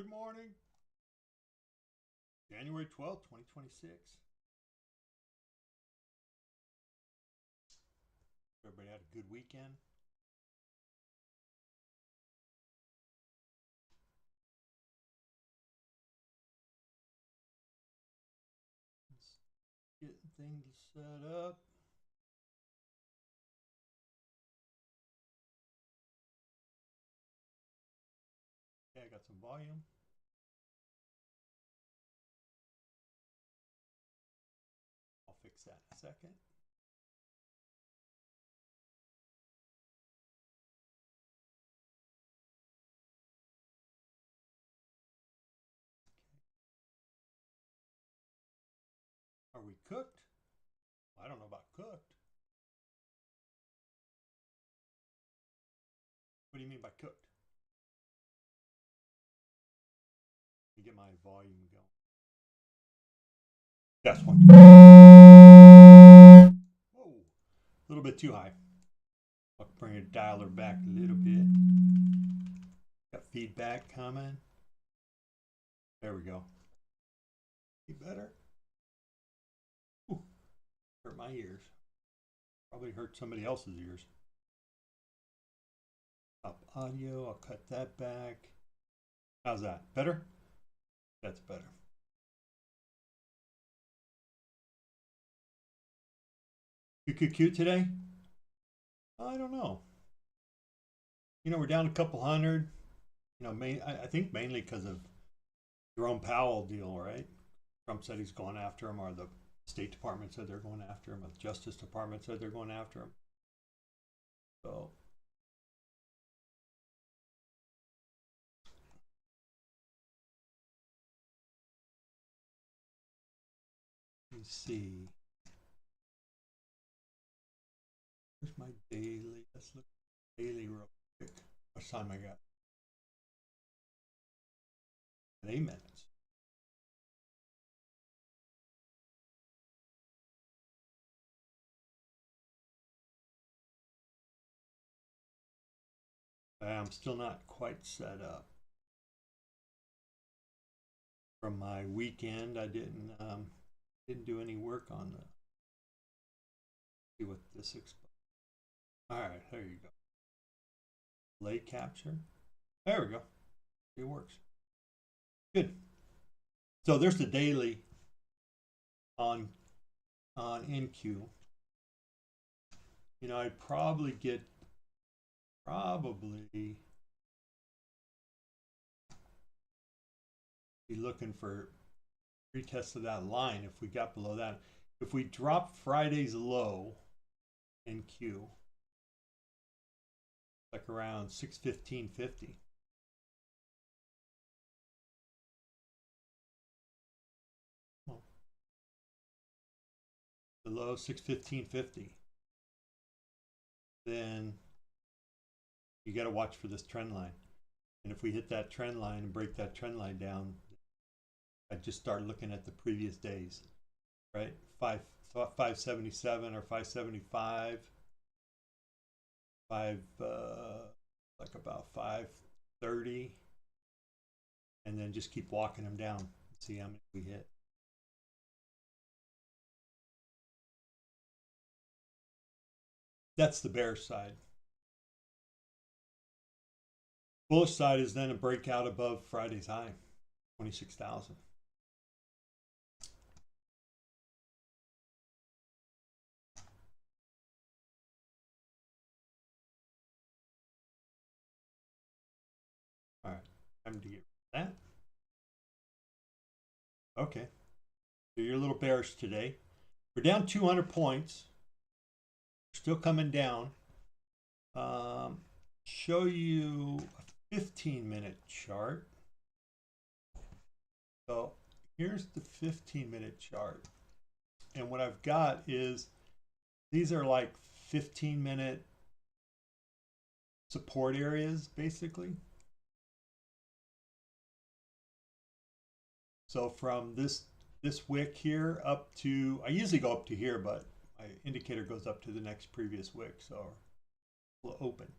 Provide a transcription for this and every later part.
Good morning. January 12th, 2026. Everybody had a good weekend. Getting things set up. Okay, I got some volume. I'll fix that in a second. Are we cooked? I don't know about cooked. What do you mean by cooked? Let me get my volume going. That's one. Whoa, a little bit too high. I'll bring a dialer back a little bit. Got feedback coming. There we go. Be better. Ooh, hurt my ears. Probably hurt somebody else's ears. Up audio, I'll cut that back. How's that? Better? That's better. QQQ today? I don't know. You know, we're down a couple hundred. You know, I think mainly because of Jerome Powell deal, right? Trump said he's going after him, or the State Department said they're going after him, or the Justice Department said they're going after him. So let's see. Where's my daily? Let's look at daily real quick. What time I got? 8 minutes. I'm still not quite set up. From my weekend, I didn't do any work on the. See what this explains. All right, there you go. Lay capture. There we go. It works. Good. So there's the daily on NQ. You know, I'd probably be looking for retest of that line if we got below that. If we drop Friday's low in Q, like around 615.50. The low 615.50. Then you got to watch for this trend line. And if we hit that trend line and break that trend line down, I'd just start looking at the previous days, right? 577 or 575, like about 530, and then just keep walking them down. See how many we hit. That's the bearish side. Bullish side is then a breakout above Friday's high, 26,000. All right, time to get rid of that. Okay, so you're a little bearish today. We're down 200 points. Still coming down. Show you a 15-minute chart. So here's the 15-minute chart. And what I've got is, these are like 15-minute support areas, basically. So from this wick here up to, I usually go up to here, but my indicator goes up to the next previous wick, so we'll open.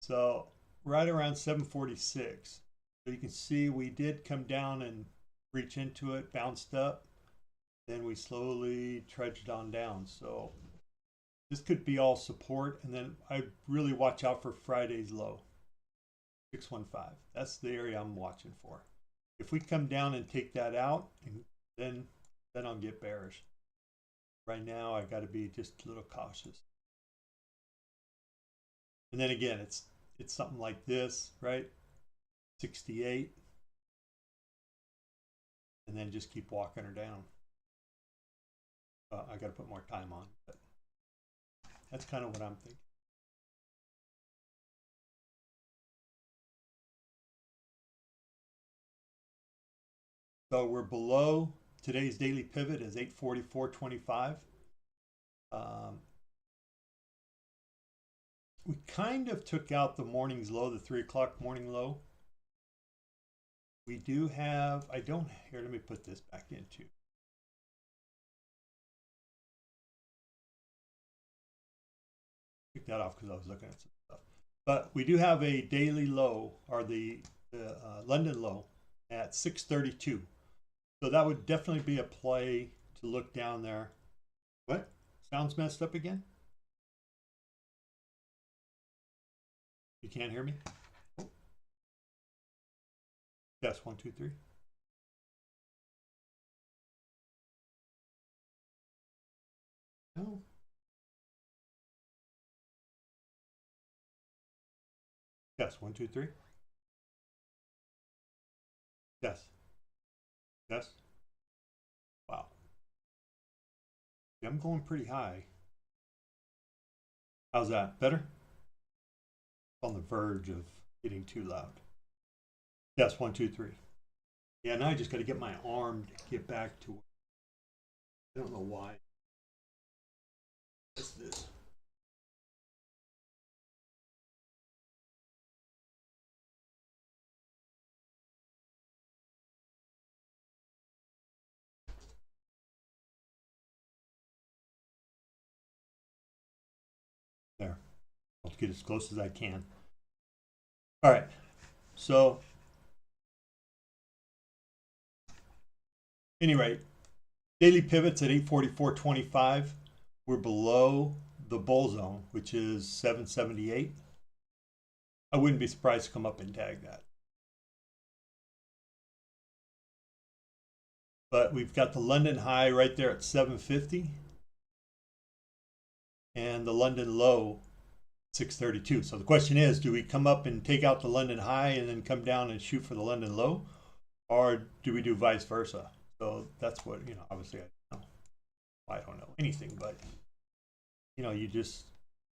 So right around 746, So you can see we did come down and reach into it, bounced up, then we slowly trudged on down. So this could be all support, and then I really watch out for Friday's low, 615. That's the area I'm watching for. If we come down and take that out, then I'll get bearish. Right now, I got to be just a little cautious. And then again, it's something like this, right? 68, and then just keep walking her down. I got to put more time on, but that's kind of what I'm thinking. So we're below today's daily pivot is 844.25. We kind of took out the morning's low, the 3 o'clock morning low. We do have, here, let me put this back into. Took that off because I was looking at some stuff. But we do have a daily low, or the London low at 632. So that would definitely be a play to look down there. What? Sounds messed up again? You can't hear me? Yes, 1, 2, 3. No. Yes, 1, 2, 3. Yes. Yes. Wow. I'm going pretty high. How's that? Better? On the verge of getting too loud. Yes, 1, 2, 3. Yeah, now I just got to get my arm to get back to. I don't know why. What's this? There. I'll get as close as I can. All right. So, anyway, daily pivots at 844.25. We're below the bull zone, which is 778. I wouldn't be surprised to come up and tag that. But we've got the London high right there at 750. And the London low 632. So the question is, do we come up and take out the London high and then come down and shoot for the London low? Or do we do vice versa? So that's what, obviously I don't know anything, but you just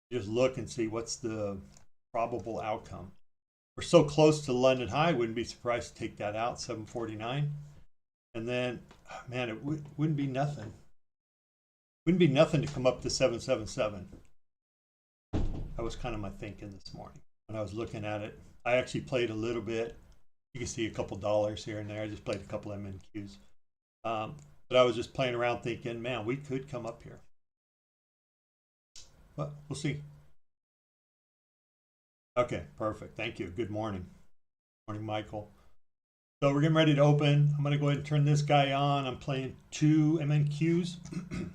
look and see what's the probable outcome. We're so close to the London high, wouldn't be surprised to take that out, 749. And then, man, it wouldn't be nothing. Wouldn't be nothing to come up to 777. That was kind of my thinking this morning when I was looking at it. I actually played a little bit. You can see a couple dollars here and there. I just played a couple MNQs. But I was just playing around thinking, man, we could come up here. But we'll see. Okay, perfect. Thank you. Good morning. Morning, Michael. So we're getting ready to open. I'm going to go ahead and turn this guy on. I'm playing 2 MNQs.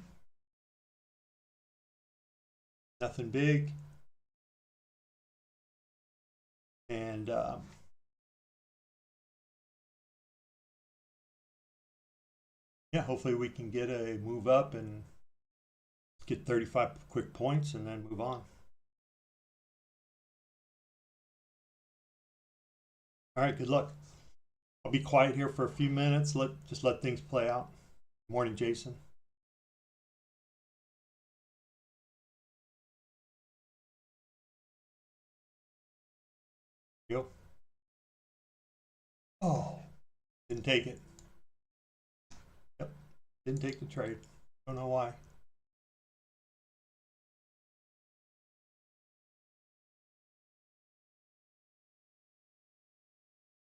Nothing big. And yeah, hopefully we can get a move up and get 35 quick points and then move on. All right, good luck. I'll be quiet here for a few minutes. Just let things play out. Morning, Jason. Go. Oh, didn't take it. Yep, didn't take the trade. Don't know why.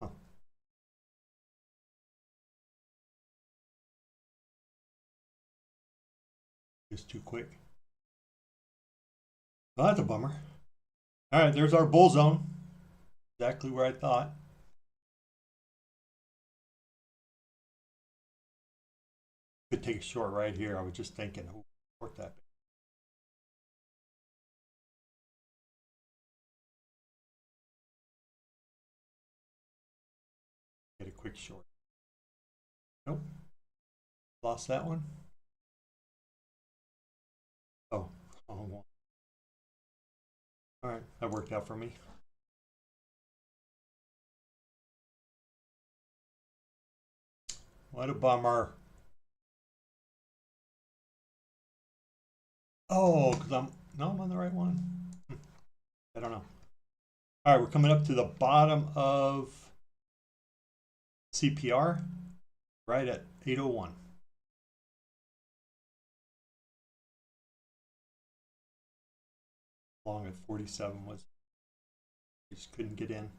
Huh. Just too quick. Well, that's a bummer. All right, there's our bull zone. Exactly where I thought. Could take a short right here. I was just thinking, who short that? Get a quick short. Nope. Lost that one. Oh, wrong one. All right, that worked out for me. What a bummer. Oh, because I'm on the right one. I don't know. All right, we're coming up to the bottom of CPR, right at 801. Long at 47 was, just couldn't get in.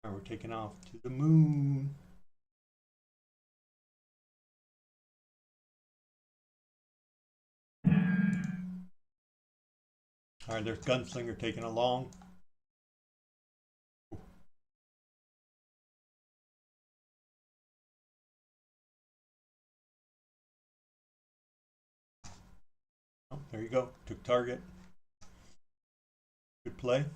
And we're taking off to the moon. All right, there's Gunslinger taking along. Oh, there you go. Took target. Good play.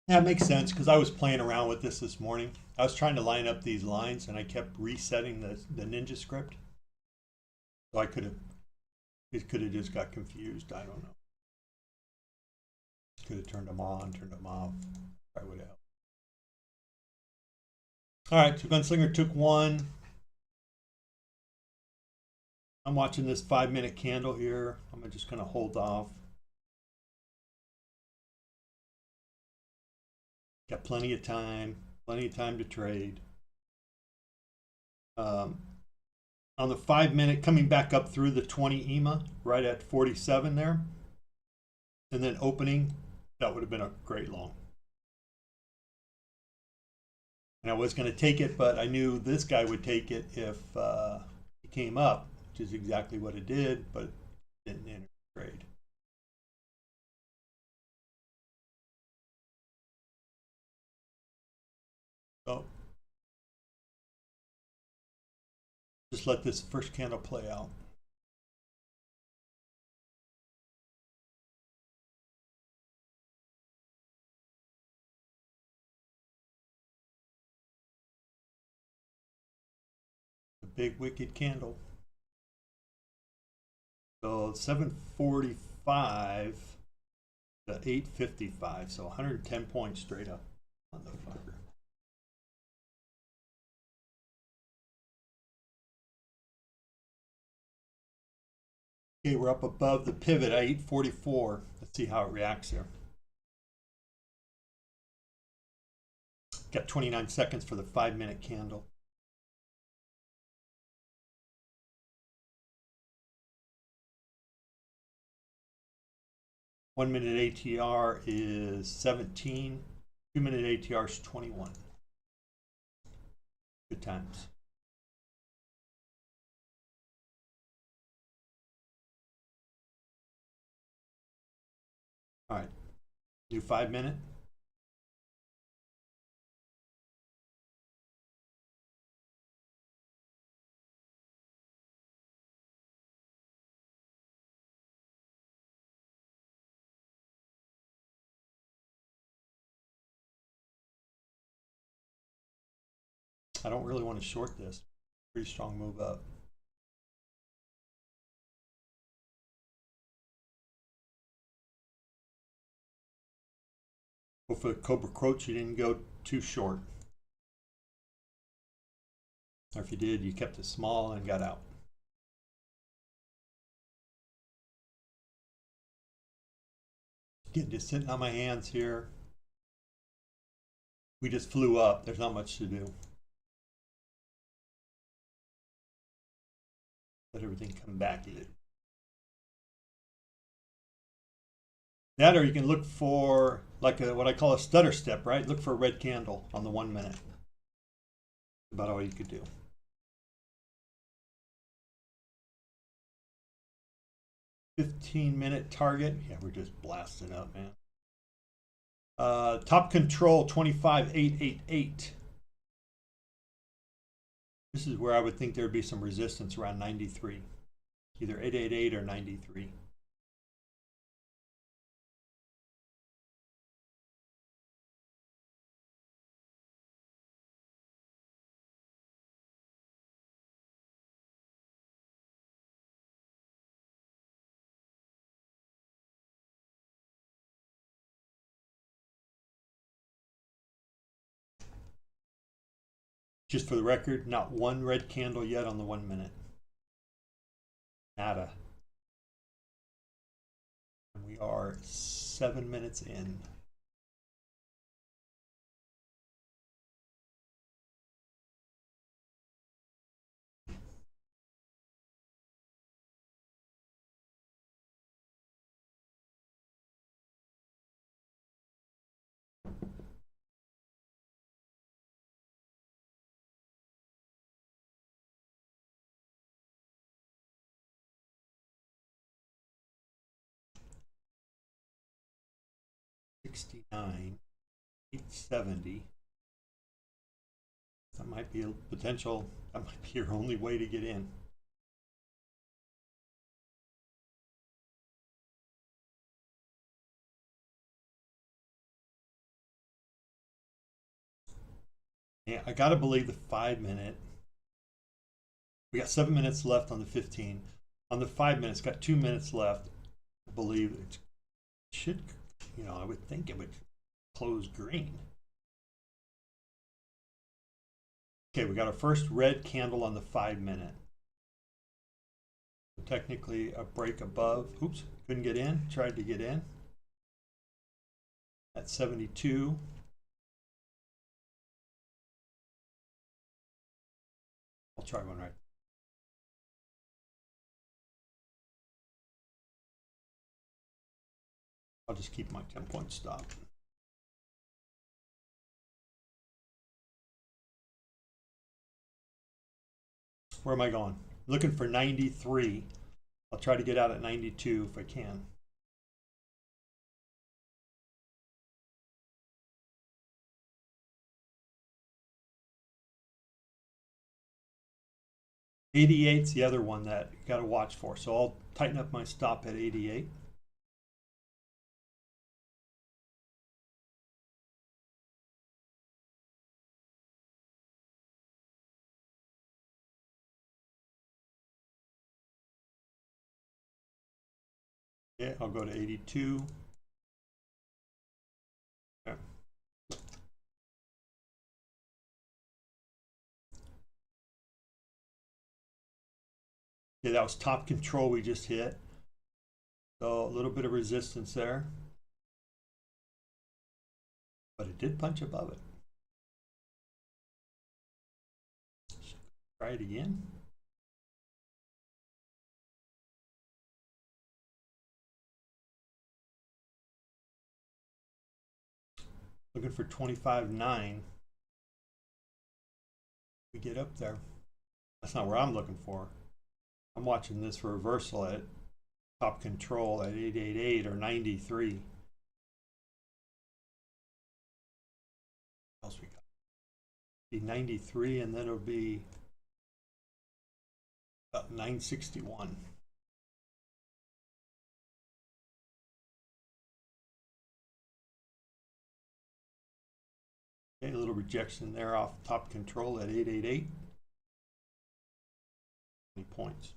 Yeah, it makes sense because I was playing around with this morning. I was trying to line up these lines and I kept resetting the Ninja script. So it could have just got confused. I don't know. Could have turned them on, turned them off. Probably would have helped. All right, so Gunslinger took one. I'm watching this 5-minute candle here. I'm just going to hold off. Got plenty of time to trade. On the 5-minute, coming back up through the 20 EMA, right at 47 there. And then opening, that would have been a great long. And I was going to take it, but I knew this guy would take it if he came up, which is exactly what it did, but it didn't enter the trade. So just let this first candle play out. The big wicked candle. So 745 to 855, so 110 points straight up on the fucker. Okay, we're up above the pivot at 844. Let's see how it reacts there. Got 29 seconds for the 5-minute candle. One-minute ATR is 17. 2-minute ATR is 21. Good times. All right, new 5-minute. I don't really want to short this. Pretty strong move up. Go for the Cobra Croach. You didn't go too short. Or if you did, you kept it small and got out. Again, just sitting on my hands here. We just flew up. There's not much to do. Let everything come back a little. That, or you can look for like what I call a stutter step, right? Look for a red candle on the 1 minute. About all you could do. 15-minute target. Yeah, we're just blasting up, man. Top control 25,888. This is where I would think there would be some resistance around 93, either 888 or 93. Just for the record, not one red candle yet on the 1 minute. Nada. And we are 7 minutes in. $69, $870. That might be a potential. That might be your only way to get in. Yeah, I gotta believe the 5 minute. We got 7 minutes left on the 15. On the 5 minutes, got 2 minutes left. I believe it should, I would think it would close green. Okay, we got our first red candle on the 5 minute. Technically a break above. Oops, couldn't get in. Tried to get in. At 72. I'll try one right. I'll just keep my 10-point stop. Where am I going? Looking for 93. I'll try to get out at 92 if I can. '88's the other one that you got to watch for. So I'll tighten up my stop at 88. Yeah, I'll go to 82. Okay. Yeah, that was top control we just hit. So a little bit of resistance there. But it did punch above it. Try it again. Looking for 25.9. We get up there. That's not where I'm looking for. I'm watching this reversal at top control at 888 or 93. What else we got? Be 93, and then it'll be about 961. Okay, a little rejection there off top control at 888. 20 points.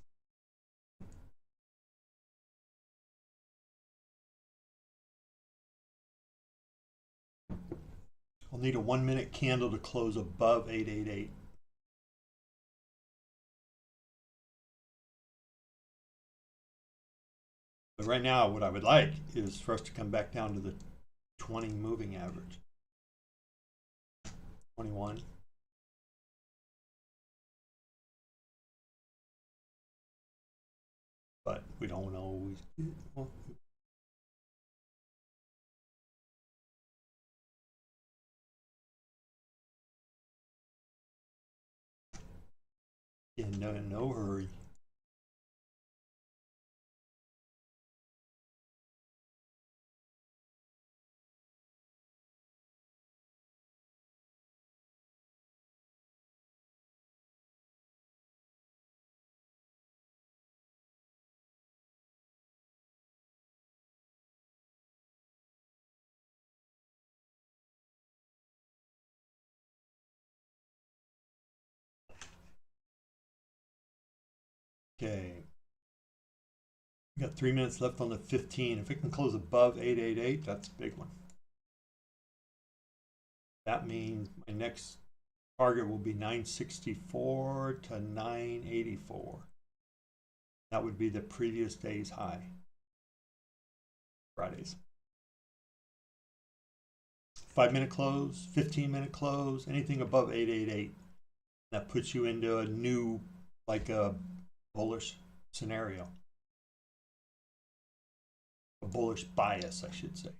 I'll need a 1 minute candle to close above 888. But right now, what I would like is for us to come back down to the 20 moving average. 21. But we don't always get it. Well, in no hurry. Okay. We got 3 minutes left on the 15. If it can close above 888, that's a big one. That means my next target will be 964 to 984. That would be the previous day's high. Fridays. 5-minute close, 15-minute close, anything above 888. That puts you into a new, like a bullish scenario. A bullish bias, I should say.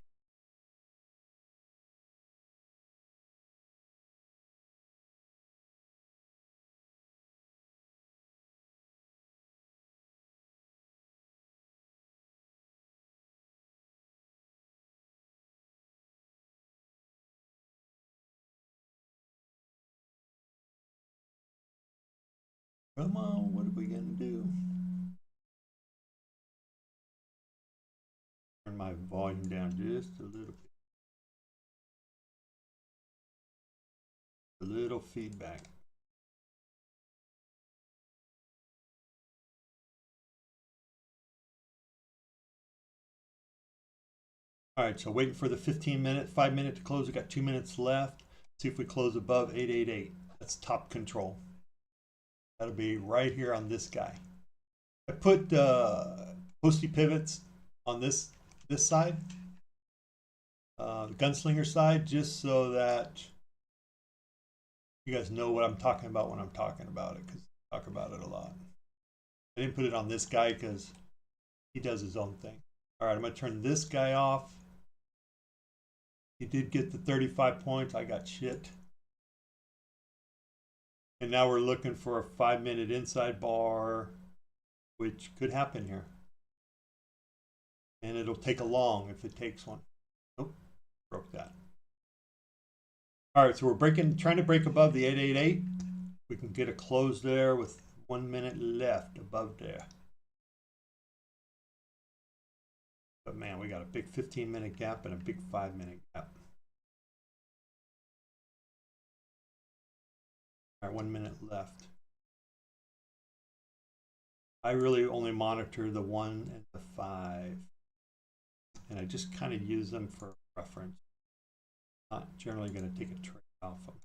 Come on, what are we gonna do? Turn my volume down just a little bit. A little feedback. All right, so waiting for the 15-minute, 5-minute to close. We got 2 minutes left. See if we close above 888. That's top control. That'll be right here on this guy. I put posty pivots on this side, the gunslinger side, just so that you guys know what I'm talking about when I'm talking about it, because I talk about it a lot. I didn't put it on this guy because he does his own thing. All right, I'm going to turn this guy off. He did get the 35 points. I got shit. And now we're looking for a 5-minute inside bar, which could happen here. And it'll take a long if it takes one. Nope, broke that. All right, so we're trying to break above the 888. We can get a close there with 1 minute left above there. But man, we got a big 15-minute gap and a big 5-minute gap. All right, 1 minute left. I really only monitor the 1 and the 5. And I just kind of use them for reference. Not generally going to take a trade off of them.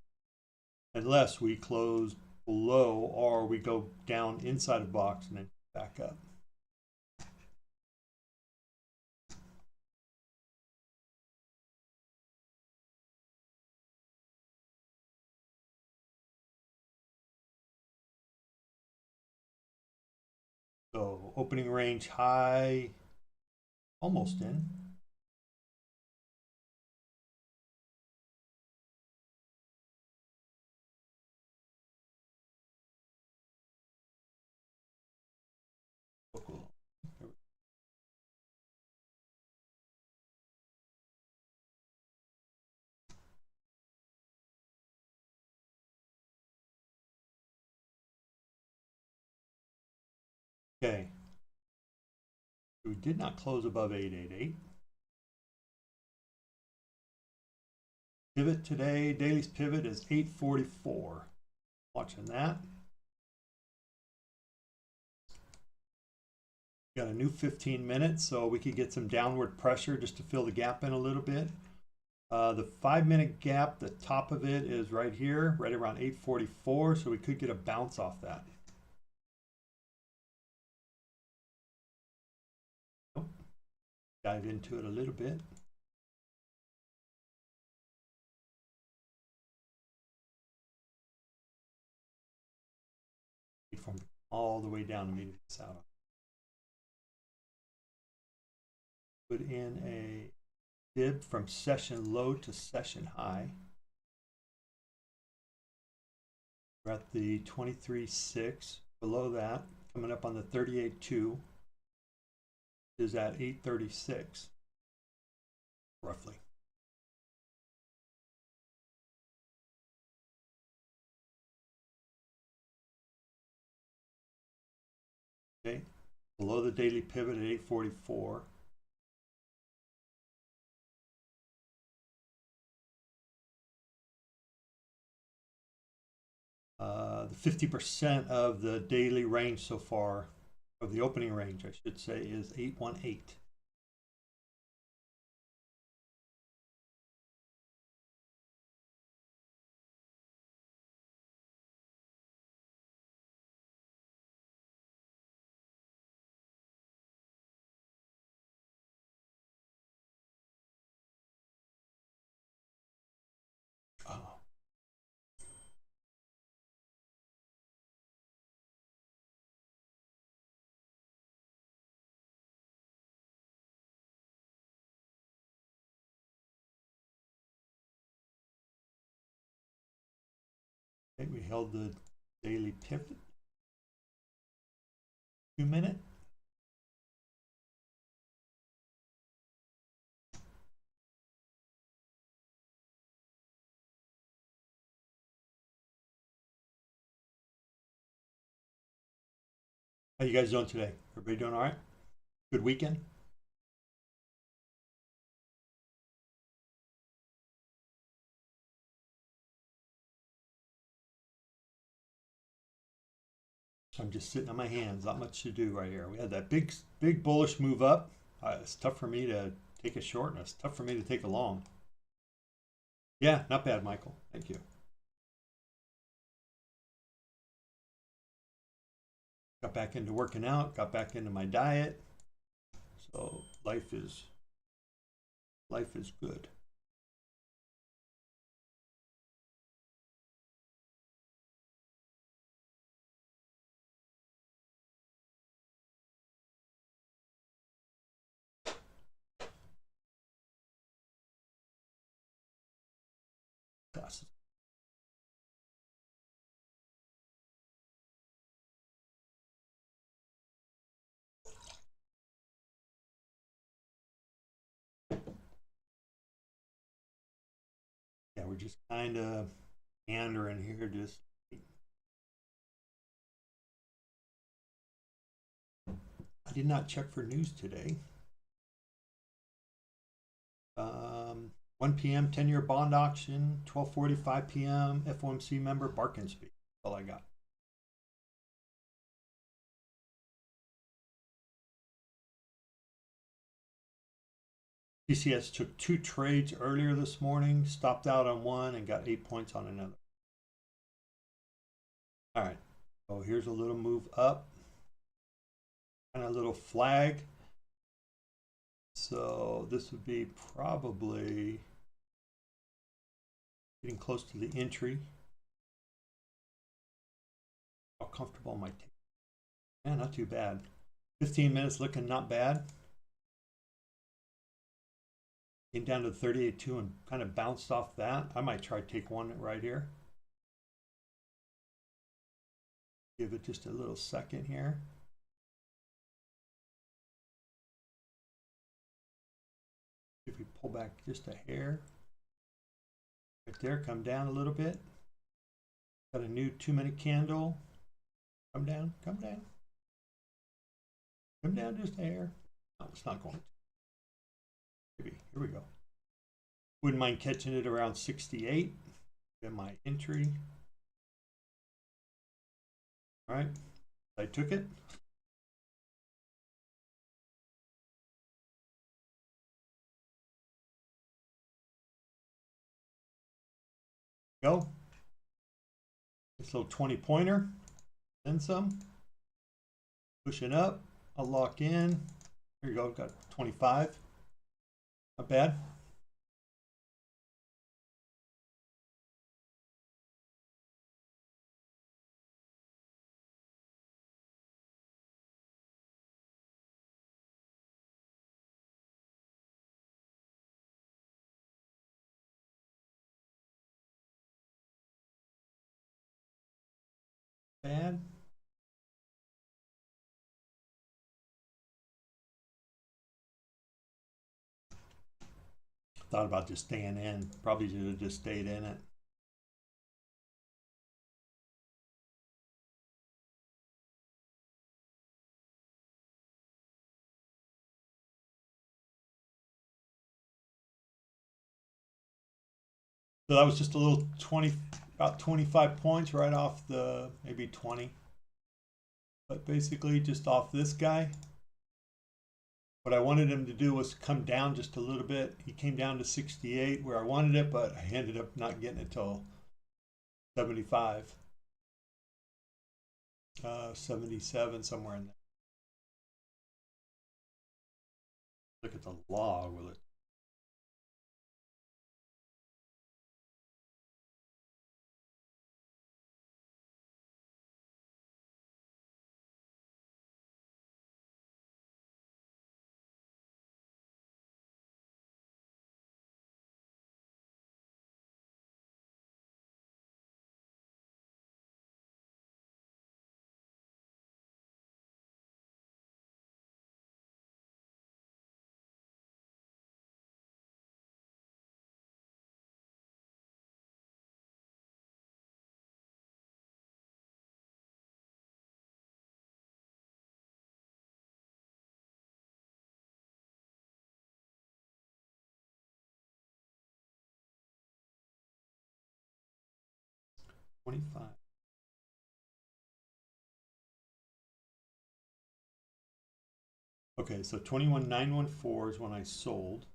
Unless we close below or we go down inside a box and then back up. So opening range high, almost in. Okay. We did not close above 888. Pivot today, daily's pivot is 844. Watching that. Got a new 15 minutes, so we could get some downward pressure just to fill the gap in a little bit. The 5-minute gap, the top of it is right here, right around 844, so we could get a bounce off that. Nope, dive into it a little bit. From all the way down to meet this out. Put in a dip from session low to session high. We're at the 23.6. Below that, coming up on the 38.2 is at 836, roughly. Okay, below the daily pivot at 844. The 50% of the daily range so far, of the opening range, I should say, is 818. Oh. Okay, we held the daily pivot. 2 minute. How you guys doing today? Everybody doing all right? Good weekend? I'm just sitting on my hands. Not much to do right here. We had that big bullish move up. It's tough for me to take a short, and it's tough for me to take a long. Yeah, not bad, Michael. Thank you. Got back into working out. Got back into my diet. So life is good. Glasses. Yeah, we're just kind of meandering here. Just I did not check for news today. 1 p.m. 10-year bond auction, 12:45 p.m. FOMC member Barkin speak. That's all I got. TCS took 2 trades earlier this morning, stopped out on one and got 8 points on another. All right, so here's a little move up, kind of a little flag. So this would be probably getting close to the entry. How comfortable am I taking? Yeah, not too bad. 15 minutes looking not bad. Came down to 38.2 and kind of bounced off that. I might try to take one right here. Give it just a little second here. If we pull back just a hair. Right there, come down a little bit. Got a new 2-minute candle. Come down, come down. Come down just a hair. No, it's not going to. Maybe. Here we go. Wouldn't mind catching it around 68. Get my entry. All right. I took it. Go. This little 20-pointer. Then some. Pushing up. I'll lock in. Here you go. Got 25. Not bad. Bad. Thought about just staying in. Probably should have just stayed in it. So that was just a little 20, about 25 points right off the, maybe 20. But basically just off this guy. What I wanted him to do was come down just a little bit. He came down to 68 where I wanted it, but I ended up not getting it till 75. 77, somewhere in there. Look at the log with it. $25. Okay, so 21,914 is when I sold.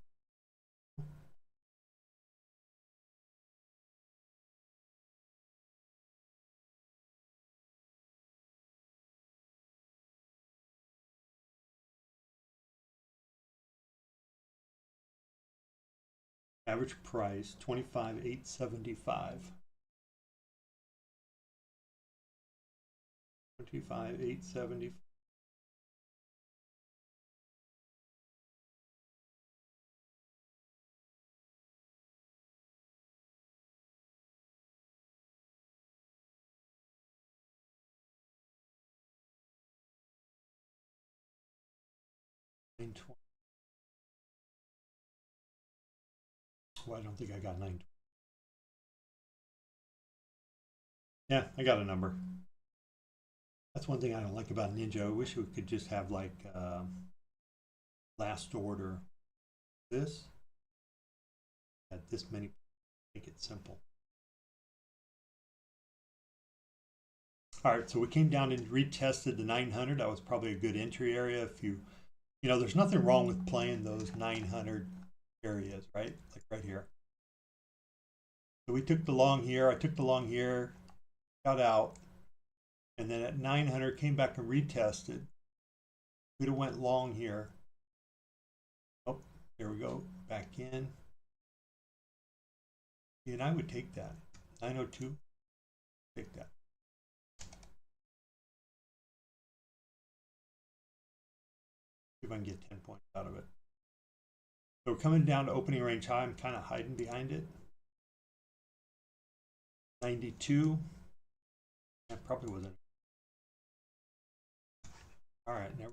Average price 25,875. 25,875. Well, I don't think I got 920. Yeah, I got a number. That's one thing I don't like about Ninja. I wish we could just have like last order this at this many. Make it simple. All right, so we came down and retested the 900. That was probably a good entry area. If you know, there's nothing wrong with playing those 900 areas, right? Like right here. So we took the long here. I took the long here, got out, and then at 900 came back and retested. We'd have went long here. Oh, there we go, back in. And I would take that. 902, take that. See if I can get 10 points out of it. So we're coming down to opening range high. I'm kind of hiding behind it. 92. That probably wasn't. All right, never.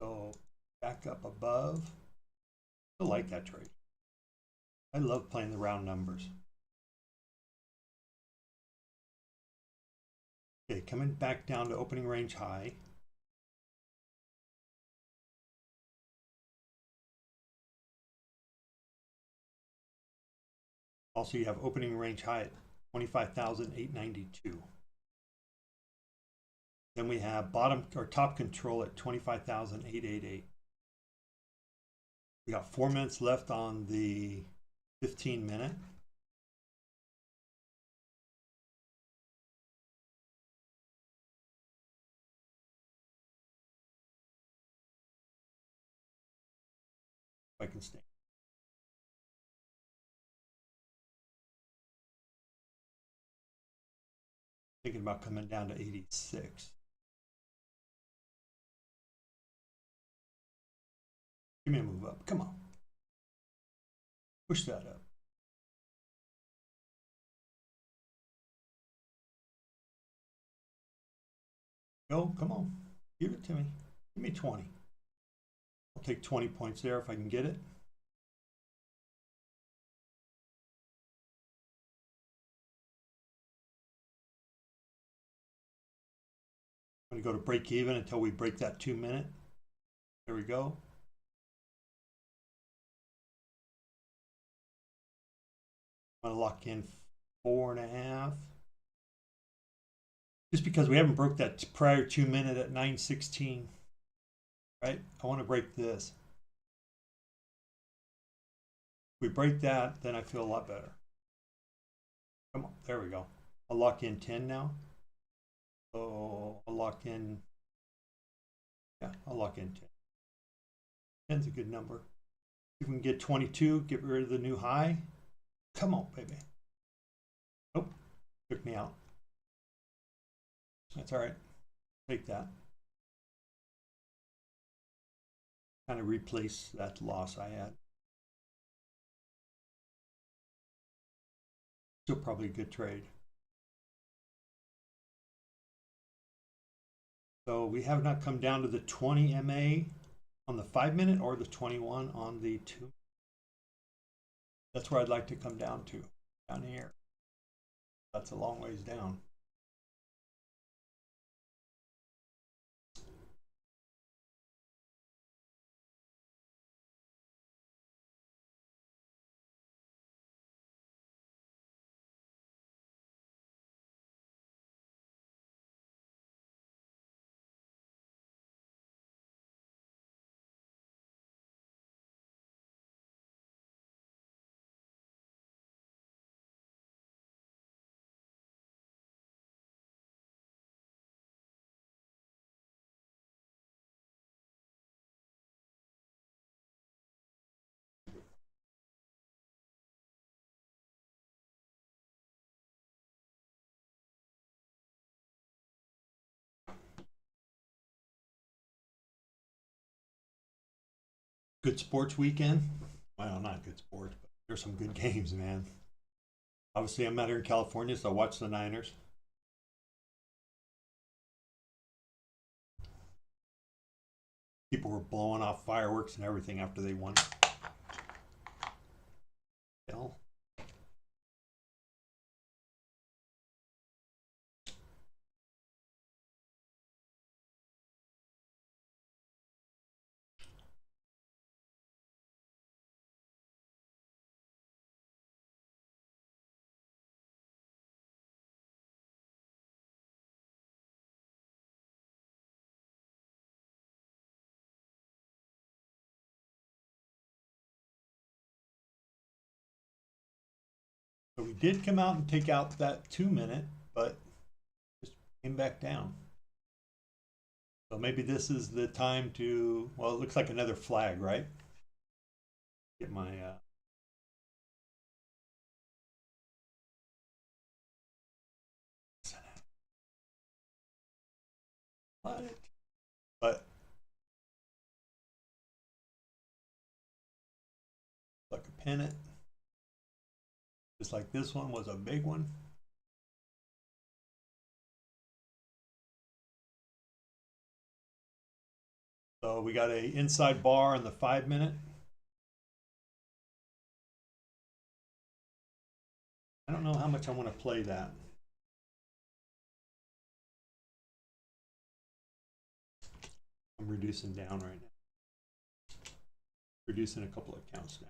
So back up above. I like that trade. I love playing the round numbers. Okay, coming back down to opening range high. Also, you have opening range high at 25,892. Then we have bottom or top control at 25,888. We got 4 minutes left on the 15-minute. If I can stay. Thinking about coming down to 86. Give me a move up. Come on. Push that up. Go, come on. Give it to me. Give me 20. I'll take 20 points there if I can get it. I'm going to go to break even until we break that 2 minute. There we go. I'm going to lock in 4.5. Just because we haven't broke that prior 2 minute at 9:16, right? I want to break this. If we break that, then I feel a lot better. Come on, there we go. I'll lock in 10 now. So I'll lock in, yeah, I'll lock in 10. 10's a good number. If we can get 22, get rid of the new high. Come on, baby. Nope, took me out. That's all right. Take that. Kind of replace that loss I had. Still probably a good trade. So we have not come down to the 20 MA on the 5 minute or the 21 on the 2. That's where I'd like to come down to, down here. That's a long ways down. Good sports weekend. Well, not good sports, but there's some good games, man. Obviously, I'm out here in California, so I watch the Niners. People were blowing off fireworks and everything after they won. Hell. So we did come out and take out that 2 minute, but just came back down. So maybe this is the time to, well, it looks like another flag, right? Get my, what? But, like a pennant. Just like this one was a big one. So we got a inside bar on the 5 minute. I don't know how much I want to play that. I'm reducing down right now. Reducing a couple of accounts now.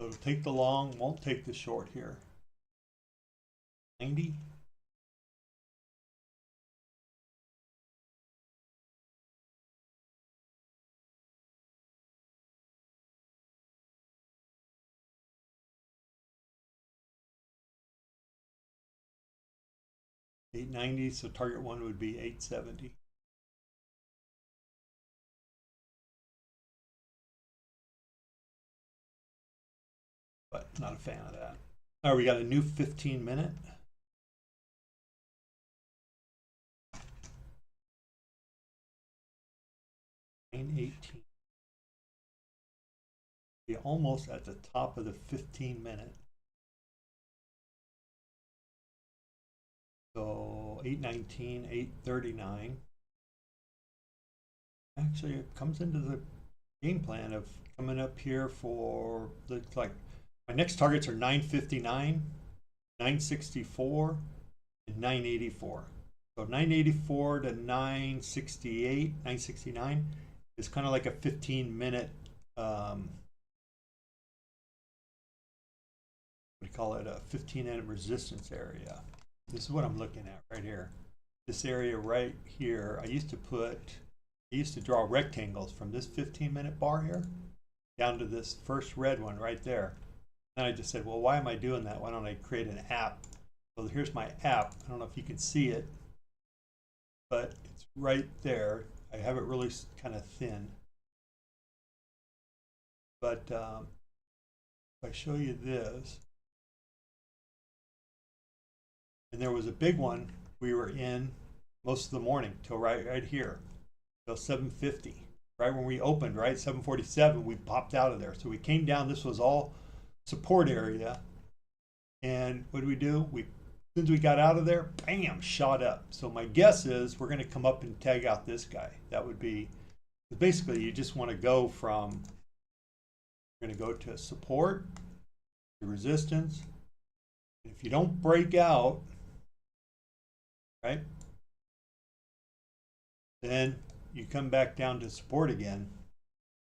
So it'll take the long, won't take the short here. 90. 890, so target one would be 870. But not a fan of that. All right, we got a new 15-minute. $9.18. Be almost at the top of the 15-minute. So 819, 839. Actually, it comes into the game plan of coming up here for, looks like my next targets are 959, 964, and 984. So 984 to 968, 969 is kind of like a 15-minute, what do you call it, a 15-minute resistance area. This is what I'm looking at right here. This area right here, I used to draw rectangles from this 15-minute bar here down to this first red one right there. And I just said, well, why am I doing that? Why don't I create an app? So here's my app. I don't know if you can see it, but it's right there. I have it really kind of thin. But if I show you this, and there was a big one we were in most of the morning till right here, till 7:50. Right when we opened, right, 7:47, we popped out of there. So we came down. This was all support area. And what did we do? As soon as we got out of there, bam, shot up. So my guess is we're going to come up and tag out this guy. That would be, basically, you just want to go from, you're going to go to support, to resistance. If you don't break out, right, then you come back down to support again,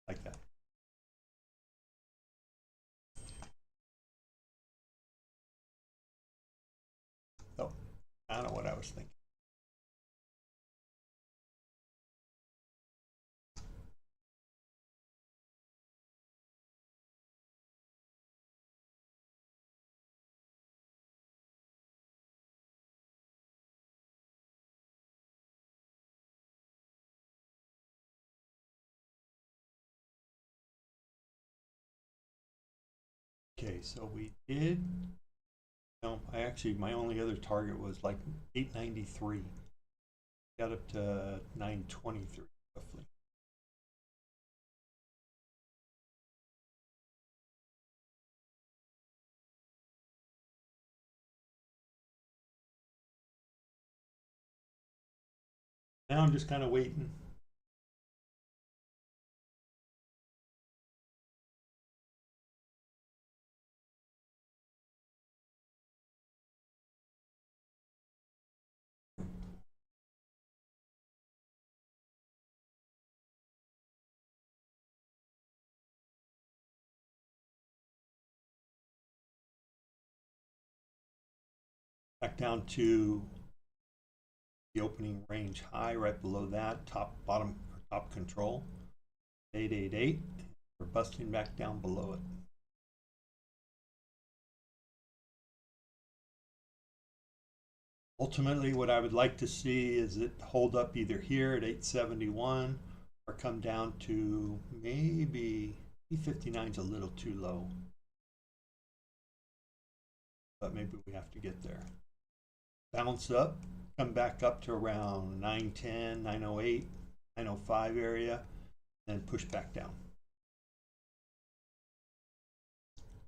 like that. So, I don't know what I was thinking. Okay, so we did, no, my only other target was like 893. Got up to 923 roughly. Now I'm just kind of waiting. Back down to the opening range high right below that, top control, 888. We're busting back down below it. Ultimately, what I would like to see is it hold up either here at 871 or come down to maybe 859 is a little too low. But maybe we have to get there. Bounce up, come back up to around 910, 908, 905 area, and push back down.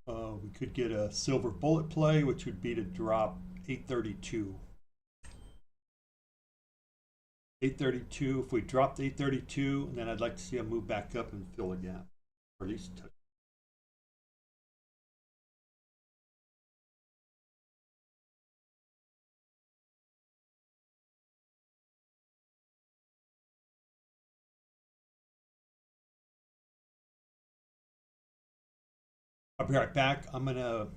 We could get a silver bullet play, which would be to drop 832. 832, if we dropped 832, then I'd like to see a move back up and fill a gap, or at least touch. I'll be right back. I'm gonna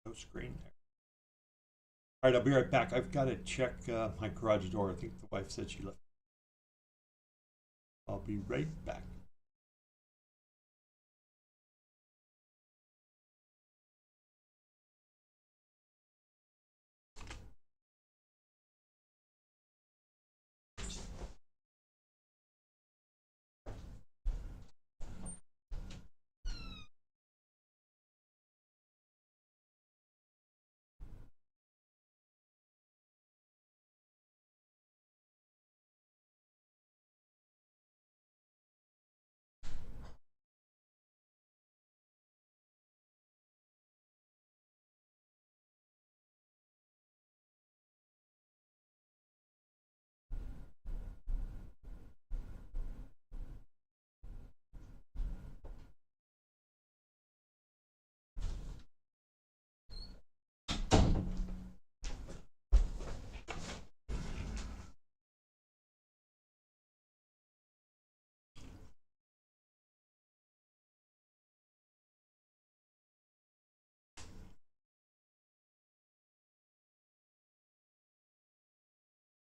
no screen there. All right, I'll be right back. I've got to check my garage door. I think the wife said she left. I'll be right back.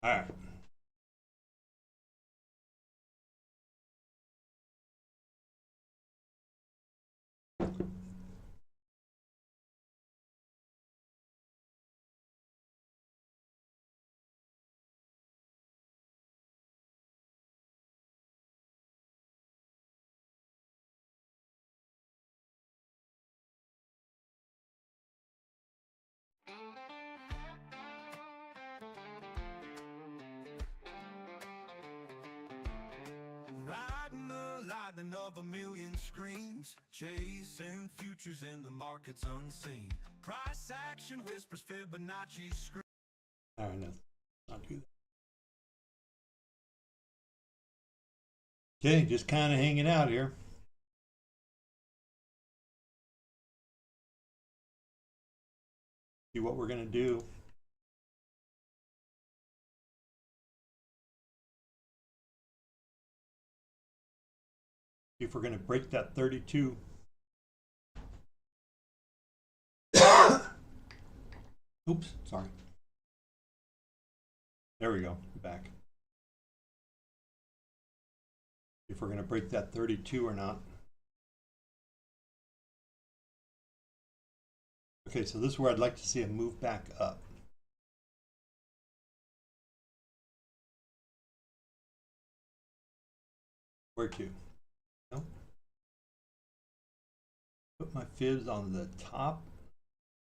All right. Riding the lightning of a million screens, chasing futures in the markets unseen. Price action whispers Fibonacci scream. All right, no, not do that. Okay, just kind of hanging out here. See what we're going to do. See if we're going to break that 32. Oops, sorry. There we go, back. If we're going to break that 32 or not. Okay, so this is where I'd like to see a move back up. Where to? No. Put my fibs on the top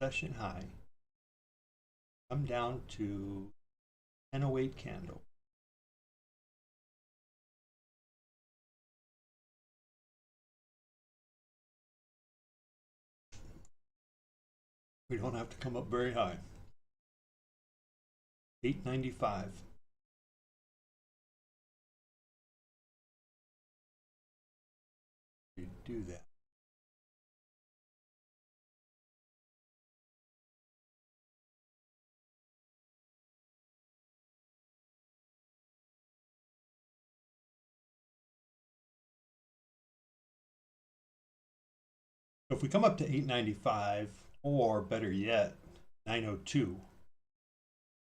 session high. Come down to 1008 candle. We don't have to come up very high. 895. You do that. If we come up to 895, or better yet, 902,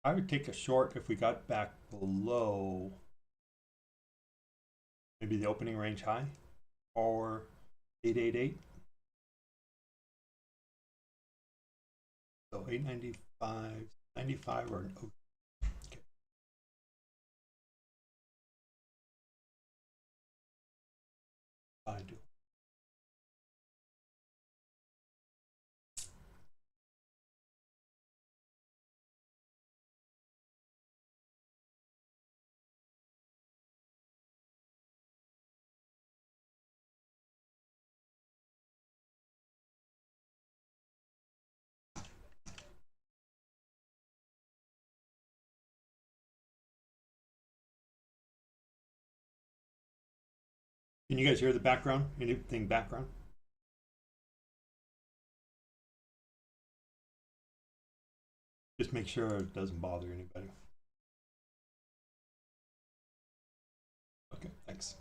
I would take a short if we got back below maybe the opening range high, or 888. So 895, 95, or okay. I do. Can you guys hear the background? Anything background? Just make sure it doesn't bother anybody. Okay, thanks.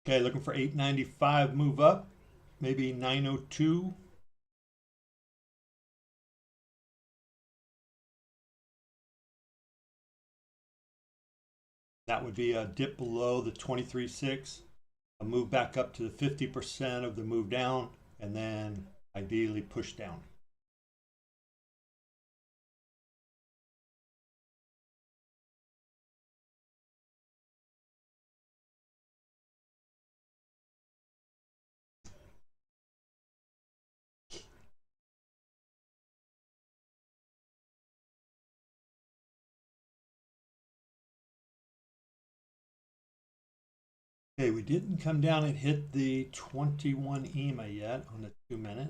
Okay, looking for 895 move up, maybe 902. That would be a dip below the 23.6, a move back up to the 50% of the move down, and then ideally push down. Okay, we didn't come down and hit the 21 EMA yet on the 2-minute.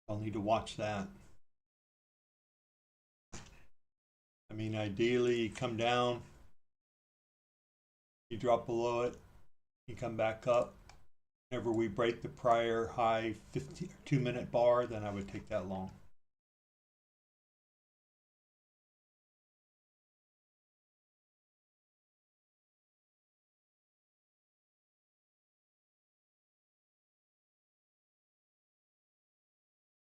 I'll need to watch that. I mean, ideally, you come down, you drop below it, you come back up. Whenever we break the prior high 2-minute bar, then I would take that long.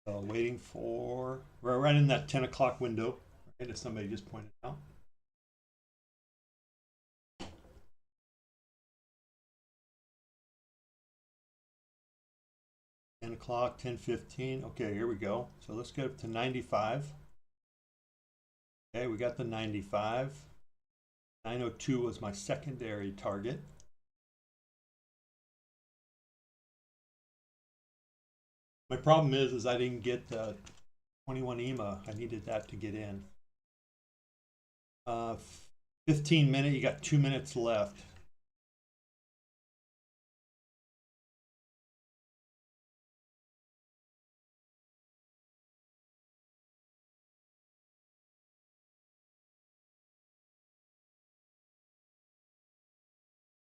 So waiting for, we're right in that 10 o'clock window, right, as somebody just pointed out. O'clock, 10:15. Okay, here we go. So let's get up to 95. Okay, we got the 95. 902 was my secondary target. My problem is I didn't get the 21 EMA. I needed that to get in. 15-minute, you got 2 minutes left.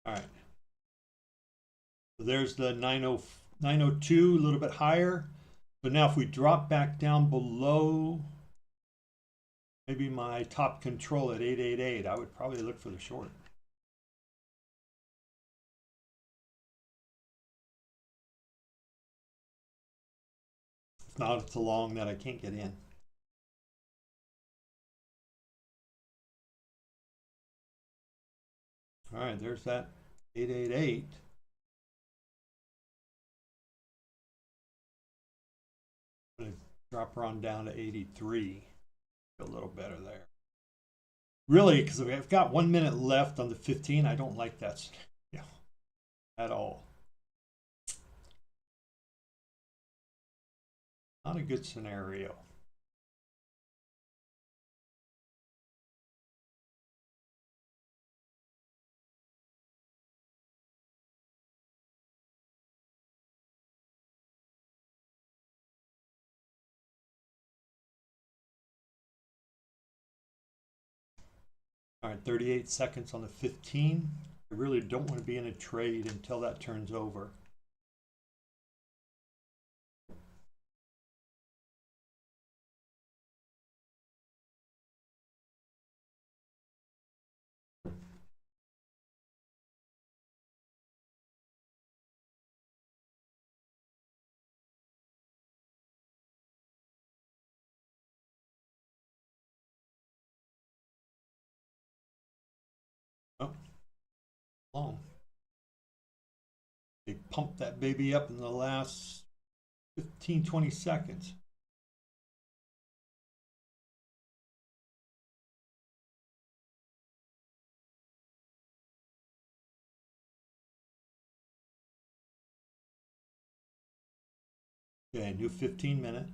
All right. So there's the 902, a little bit higher. So now if we drop back down below maybe my top control at 888, I would probably look for the short. If not, it's a long that I can't get in. All right, there's that 888. I'm going to drop her on down to 83. A little better there. Really, because I've got 1 minute left on the 15, I don't like that scenario at all. Not a good scenario. All right, 38 seconds on the 15. I really don't want to be in a trade until that turns over. Oh, long. They pumped that baby up in the last 15, 20 seconds. Okay, new 15-minute.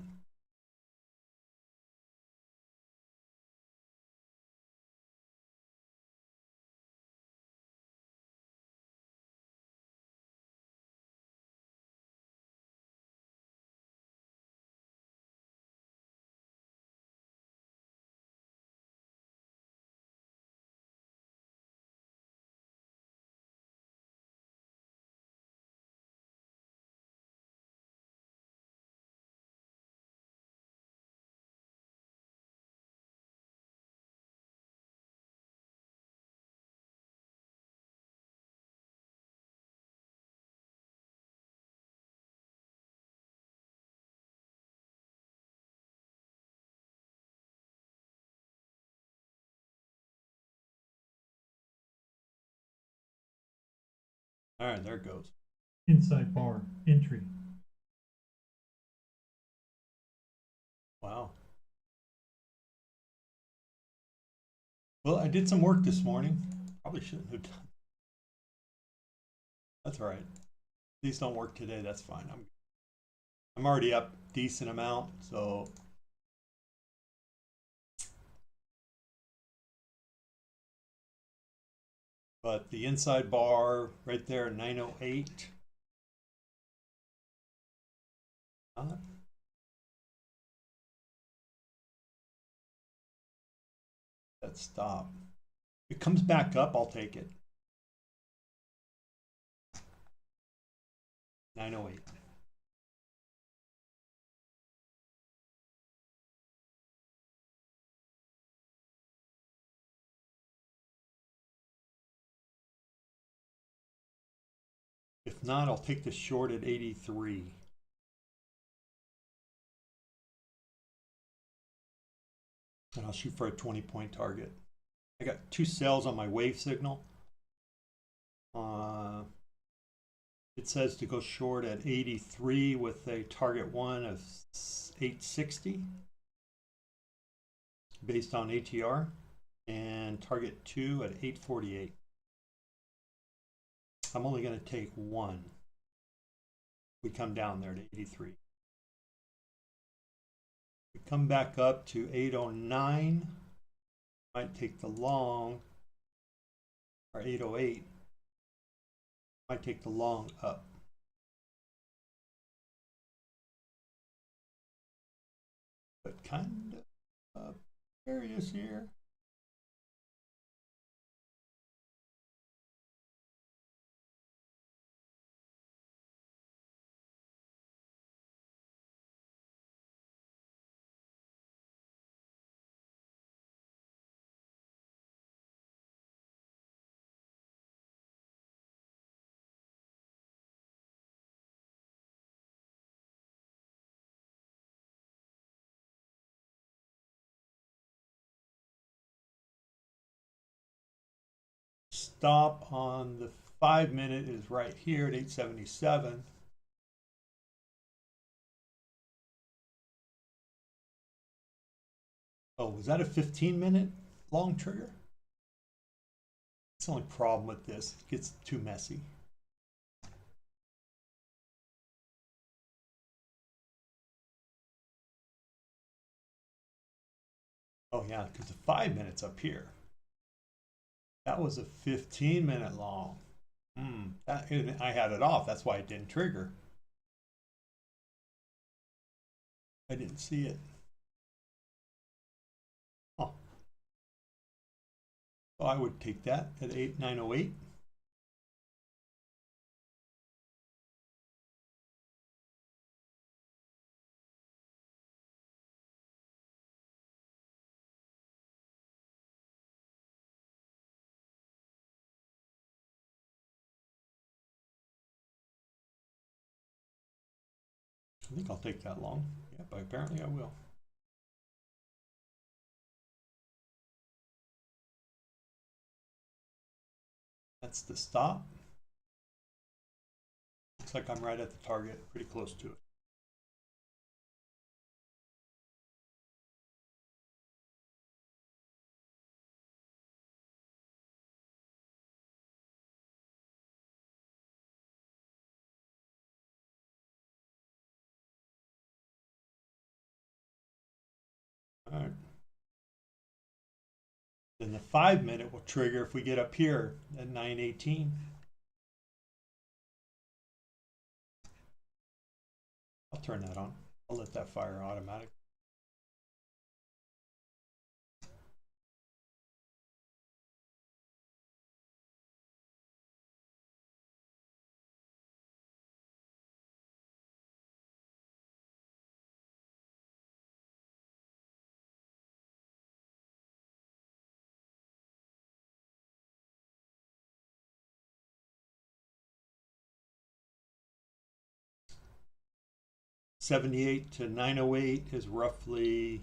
All right, there it goes. Inside bar entry. Wow. Well, I did some work this morning. Probably shouldn't have done. That's all right. These don't work today. That's fine. I'm already up decent amount, so but the inside bar right there, 908. That stop. If it comes back up, I'll take it. 908. If not, I'll take the short at 83. And I'll shoot for a 20-point target. I got 2 sells on my wave signal. It says to go short at 83 with a target 1 of 860 based on ATR, and target 2 at 848. I'm only going to take 1. We come down there to 83. We come back up to 809. Might take the long, or 808. Might take the long up. But kind of curious here. Stop on the 5-minute is right here at 877. Oh, was that a 15-minute long trigger? That's the only problem with this. It gets too messy. Oh yeah, because the 5 minutes up here. That was a 15-minute long. I had it off. That's why it didn't trigger. I didn't see it. Oh. So I would take that at 908. I think I'll take that long. Yeah, but apparently I will. That's the stop. Looks like I'm right at the target, pretty close to it. All right. Then the 5-minute will trigger if we get up here at 918. I'll turn that on. I'll let that fire automatic. $78 to $908 is roughly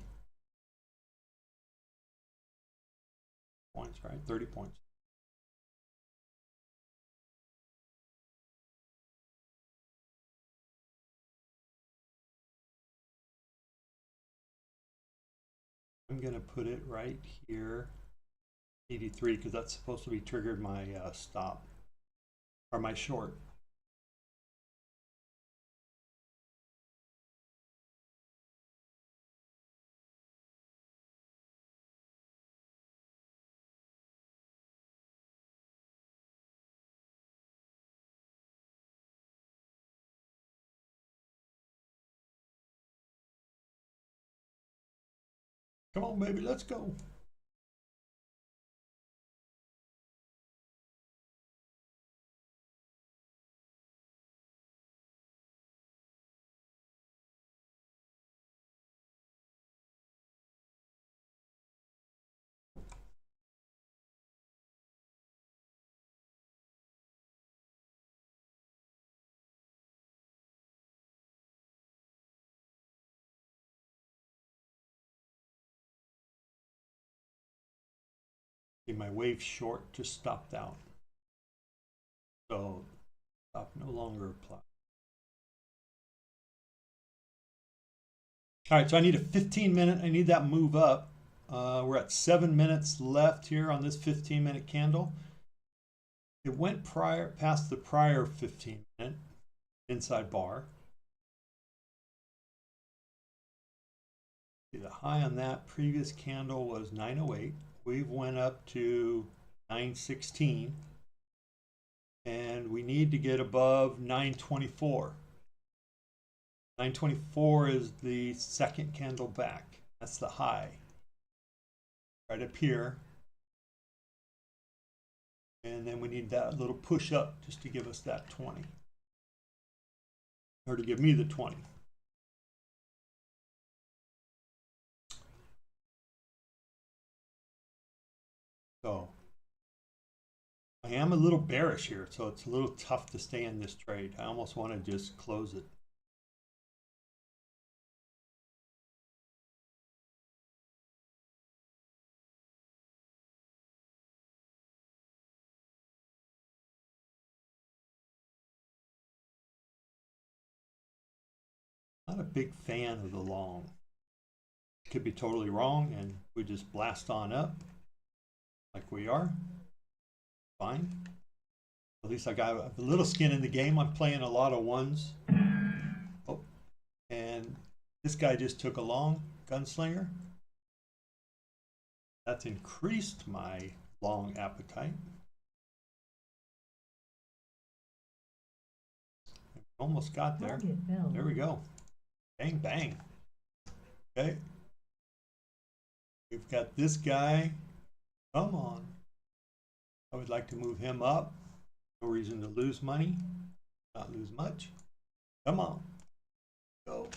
points, right? 30 points. I'm going to put it right here, 83, because that's supposed to be triggered my stop or my short. Come on, baby, let's go. See, my wave short just stopped out. So stop no longer apply. All right, so I need a 15-minute. I need that move up. We're at 7 minutes left here on this 15-minute candle. It went past the prior 15-minute inside bar. See, the high on that previous candle was 908. We've went up to 916. And we need to get above 924. 924 is the second candle back. That's the high. Right up here. And then we need that little push up just to give us that 20. Or to give me the 20. So I am a little bearish here, so it's a little tough to stay in this trade. I almost want to just close it. Not a big fan of the long. Could be totally wrong, and we just blast on up like we are. Fine. At least I got a little skin in the game. I'm playing a lot of ones. Oh, and this guy just took a long gunslinger. That's increased my long appetite. Almost got there. There we go. Bang, bang. Okay. We've got this guy. Come on. I would like to move him up. No reason to lose money. Not lose much. Come on. Go.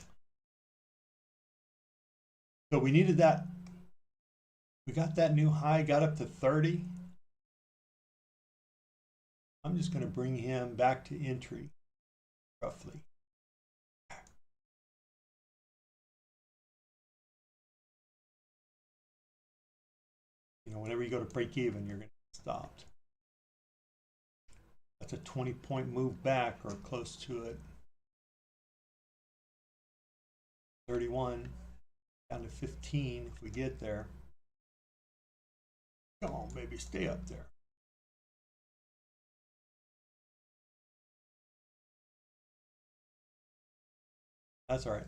So we needed that. We got that new high, got up to 30. I'm just going to bring him back to entry, roughly. You know, whenever you go to break even, you're going to get stopped. That's a 20-point move back or close to it. 31 down to 15 if we get there. Come on, baby, stay up there. That's all right.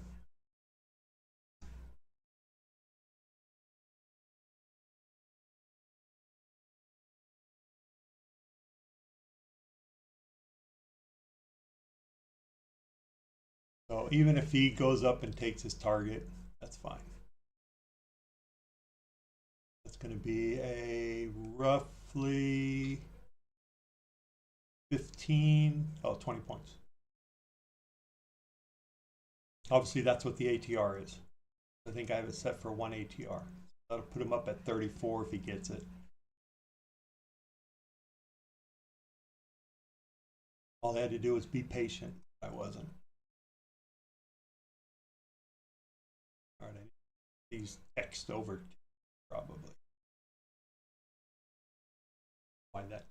So even if he goes up and takes his target, that's fine. That's going to be a roughly 20 points. Obviously, that's what the ATR is. I think I have it set for 1 ATR. That'll put him up at 34 if he gets it. All they had to do was be patient. I wasn't. All right, he's X'd over probably. Why that?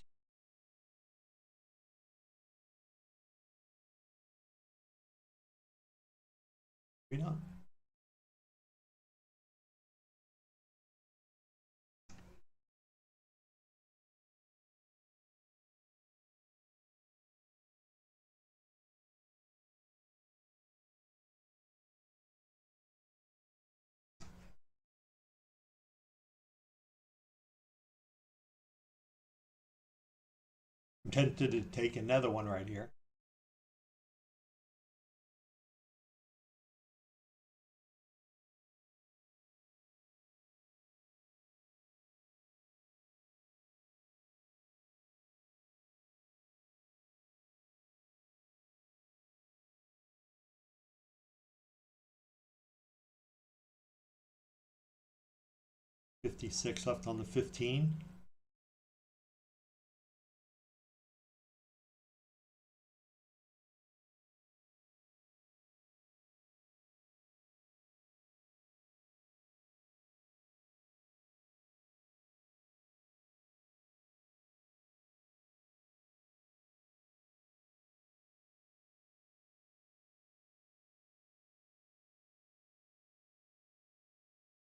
Maybe not. I'm tempted to take another one right here. $56 left on the 15.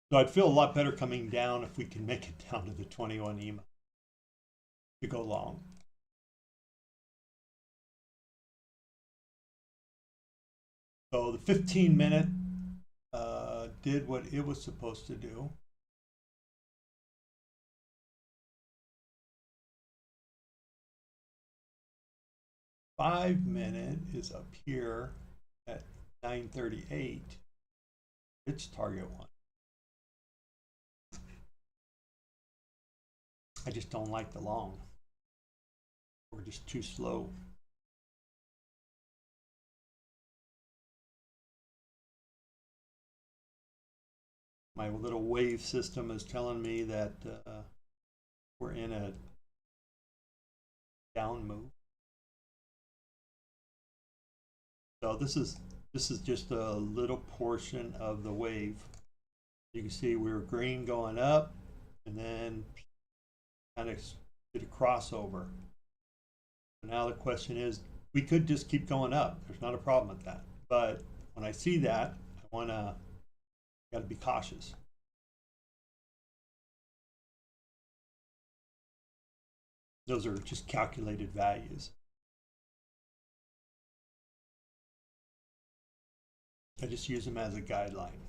So I'd feel a lot better coming down if we can make it down to the 21 EMA to go long. So the 15-minute did what it was supposed to do. Five-minute is up here at 9:38. Its target one. I just don't like the long. We're just too slow. My little wave system is telling me that we're in a down move. So this is just a little portion of the wave. You can see we were green going up and then kind of did a crossover. So now the question is, we could just keep going up. There's not a problem with that. But when I see that, I got to be cautious. Those are just calculated values. I just use them as a guideline.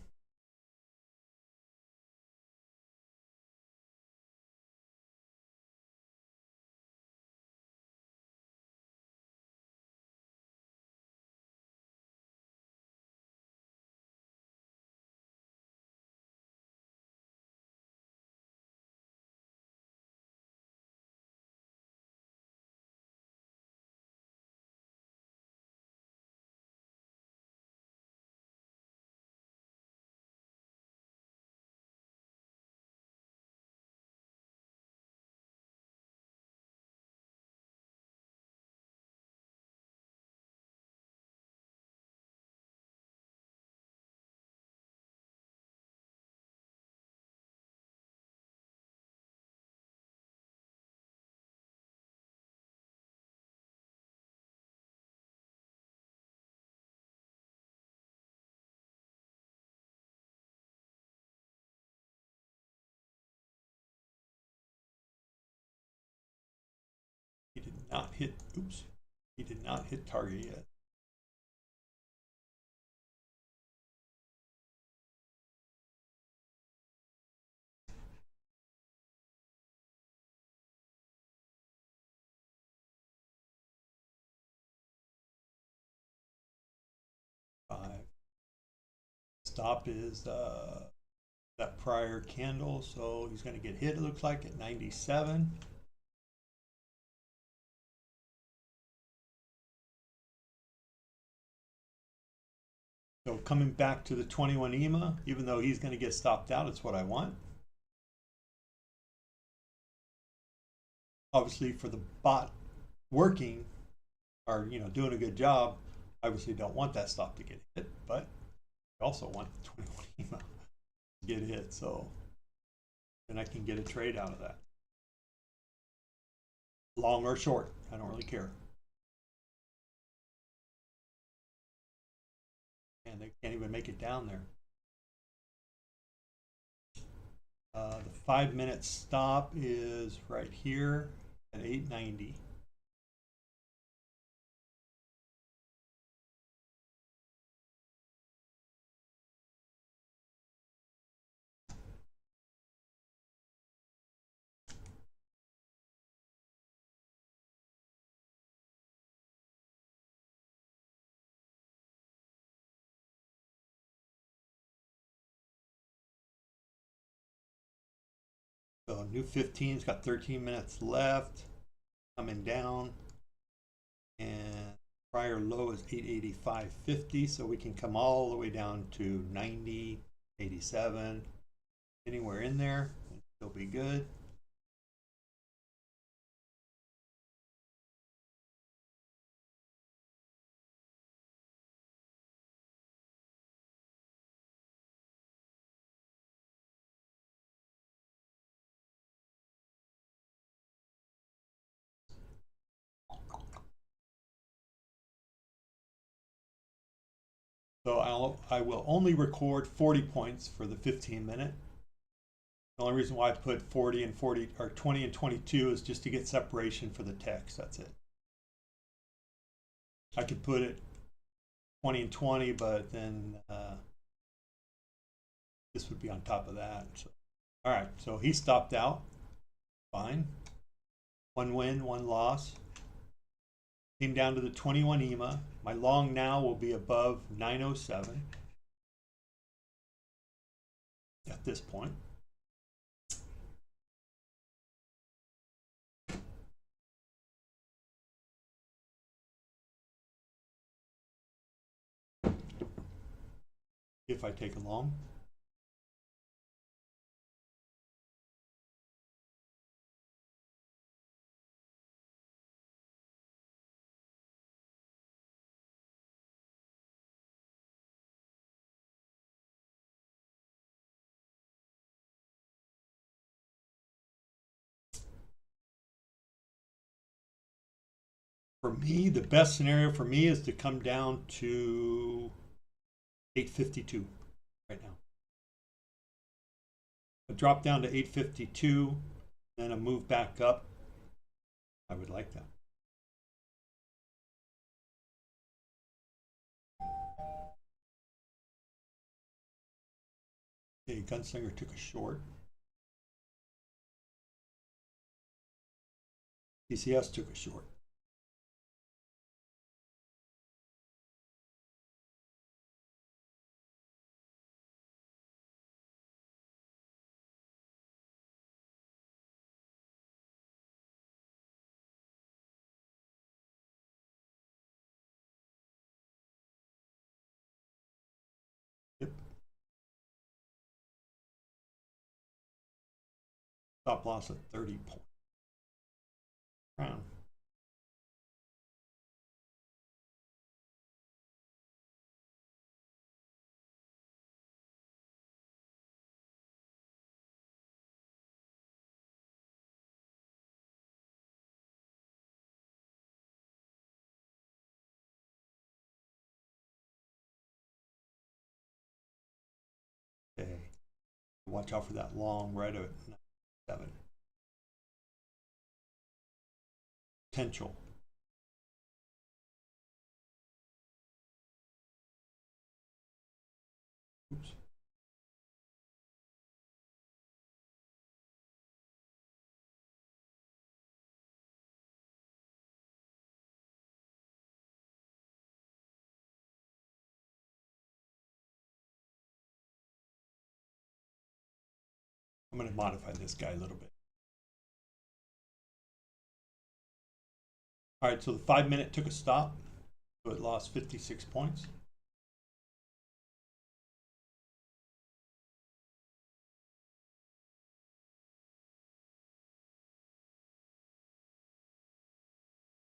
He did not hit, oops, he did not hit target yet. Five. Stop is that prior candle, so he's going to get hit, it looks like, at 97. So coming back to the 21 EMA, even though he's going to get stopped out, it's what I want. Obviously, for the bot working or doing a good job, obviously don't want that stop to get hit, but I also want the 21 EMA to get hit, so then I can get a trade out of that. Long or short, I don't really care. And they can't even make it down there. The 5-minute stop is right here at 890. So new 15's got 13 minutes left, coming down, and prior low is 885.50, so we can come all the way down to 90, 87, anywhere in there, and still be good. So I will only record 40 points for the 15 minute. The only reason why I put 40 and 40 or 20 and 22 is just to get separation for the text. That's it. I could put it 20 and 20, but then this would be on top of that. So, all right, so he stopped out. Fine. One win, one loss. Came down to the 21 EMA. My long now will be above 907 at this point. If I take a long. For me, the best scenario for me is to come down to 852 right now. A drop down to 852, then a move back up. I would like that. Okay, Gunslinger took a short. TCS took a short. Yep. Stop loss at 30 points. Round. Okay. Watch out for that long right at 7. Potential. Oops. I'm going to modify this guy a little bit. All right, so the 5 minute took a stop, so it lost 56 points.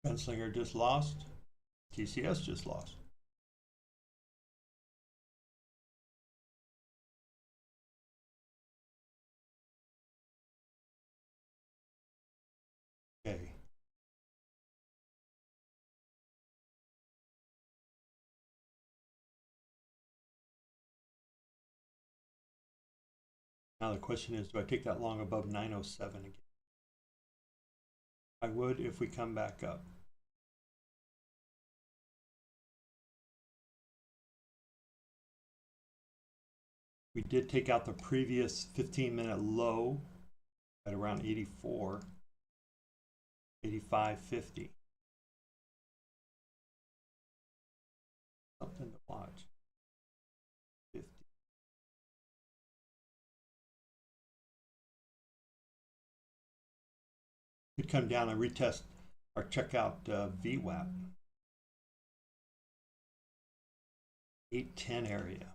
Gunslinger just lost. TCS just lost. Okay. Now the question is, do I take that long above 907 again? I would if we come back up. We did take out the previous 15-minute low at around 84, 85.50. Something to watch. 50. Could come down and retest or check out VWAP. 810 area.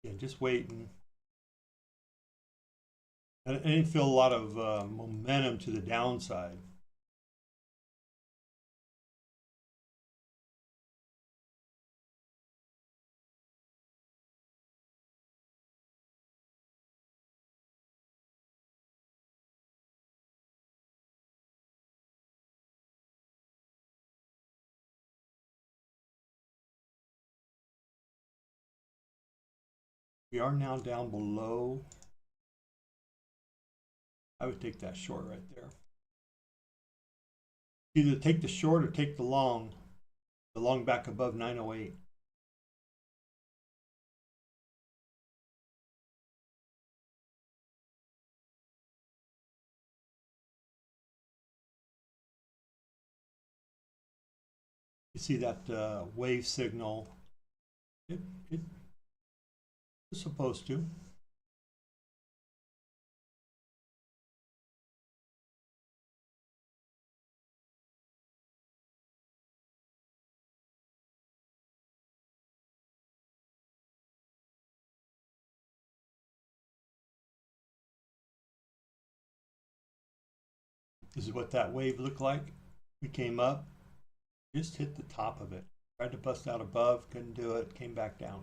Yeah, just waiting. I didn't feel a lot of momentum to the downside. We are now down below. I would take that short right there. Either take the short or take the long back above 908. You see that wave signal? It's supposed to. This is what that wave looked like. We came up, just hit the top of it. Tried to bust out above, couldn't do it, came back down.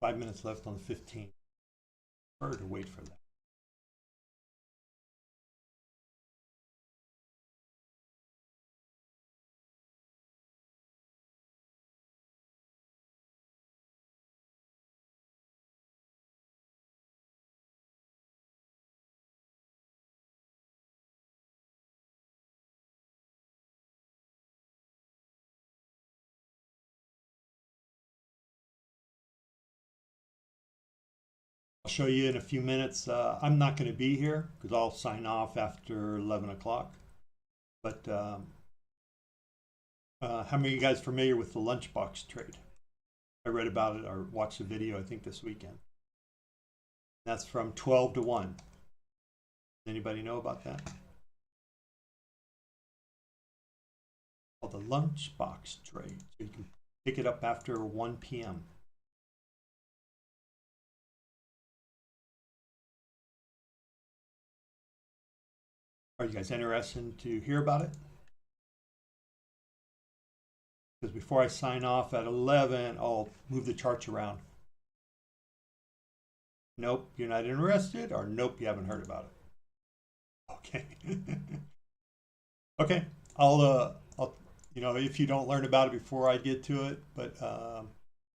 Five minutes left on the 15. Prefer to wait for that. I'll show you in a few minutes. I'm not going to be here because I'll sign off after 11 o'clock. But how many of you guys familiar with the lunchbox trade? I read about it or watched the video, I think, this weekend. That's from 12 to 1. Anybody know about that? Called the lunchbox trade. So you can pick it up after 1 p.m. Are you guys interested to hear about it? Because before I sign off at 11, I'll move the charts around. Nope, you're not interested, or nope, you haven't heard about it. Okay. Okay, I'll if you don't learn about it before I get to it, but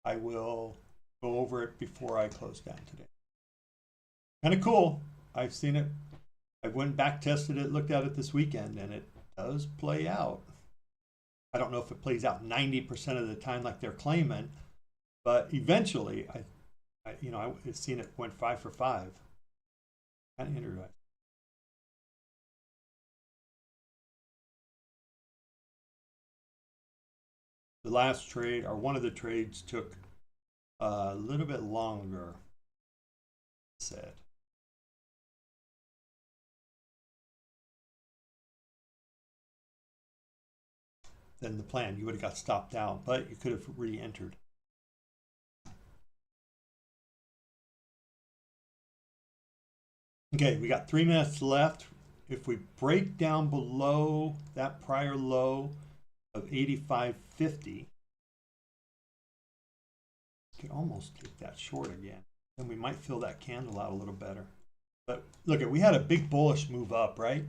I will go over it before I close down today. Kind of cool. I've seen it. I went back, tested it, looked at it this weekend, and it does play out. I don't know if it plays out 90% of the time like they're claiming, but eventually, I've seen it went 5 for 5. Kind of interesting. The last trade, or one of the trades, took a little bit longer, said. Than the plan. You would have got stopped out, but you could have re-entered. Okay, we got 3 minutes left. If we break down below that prior low of 85.50, could almost take that short again. And we might fill that candle out a little better. But look, we had a big bullish move up, right?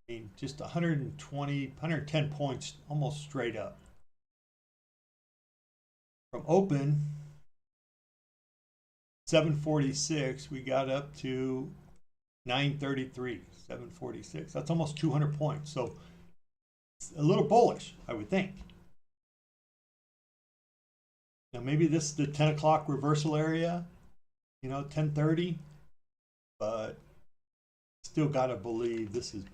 I mean, just 120, 110 points almost straight up. From open, 746, we got up to 933, 746. That's almost 200 points. So it's a little bullish, I would think. Now maybe this is the 10 o'clock reversal area, 10:30, but still got to believe this is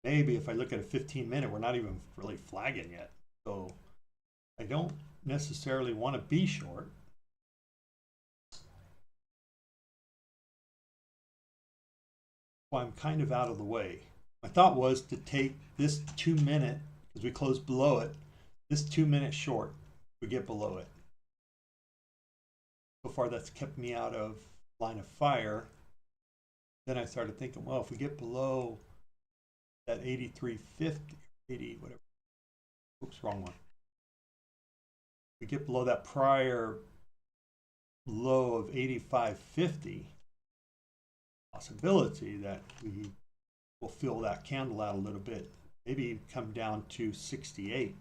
maybe, if I look at a 15-minute, we're not even really flagging yet. So I don't necessarily want to be short. Well, I'm kind of out of the way. My thought was to take this 2 minute, because we closed below it, this 2 minute short, we get below it. So far that's kept me out of line of fire. Then I started thinking, well, if we get below that 83.50, 80, whatever, oops, wrong one. We get below that prior low of 85.50, possibility that we will fill that candle out a little bit, maybe come down to 68.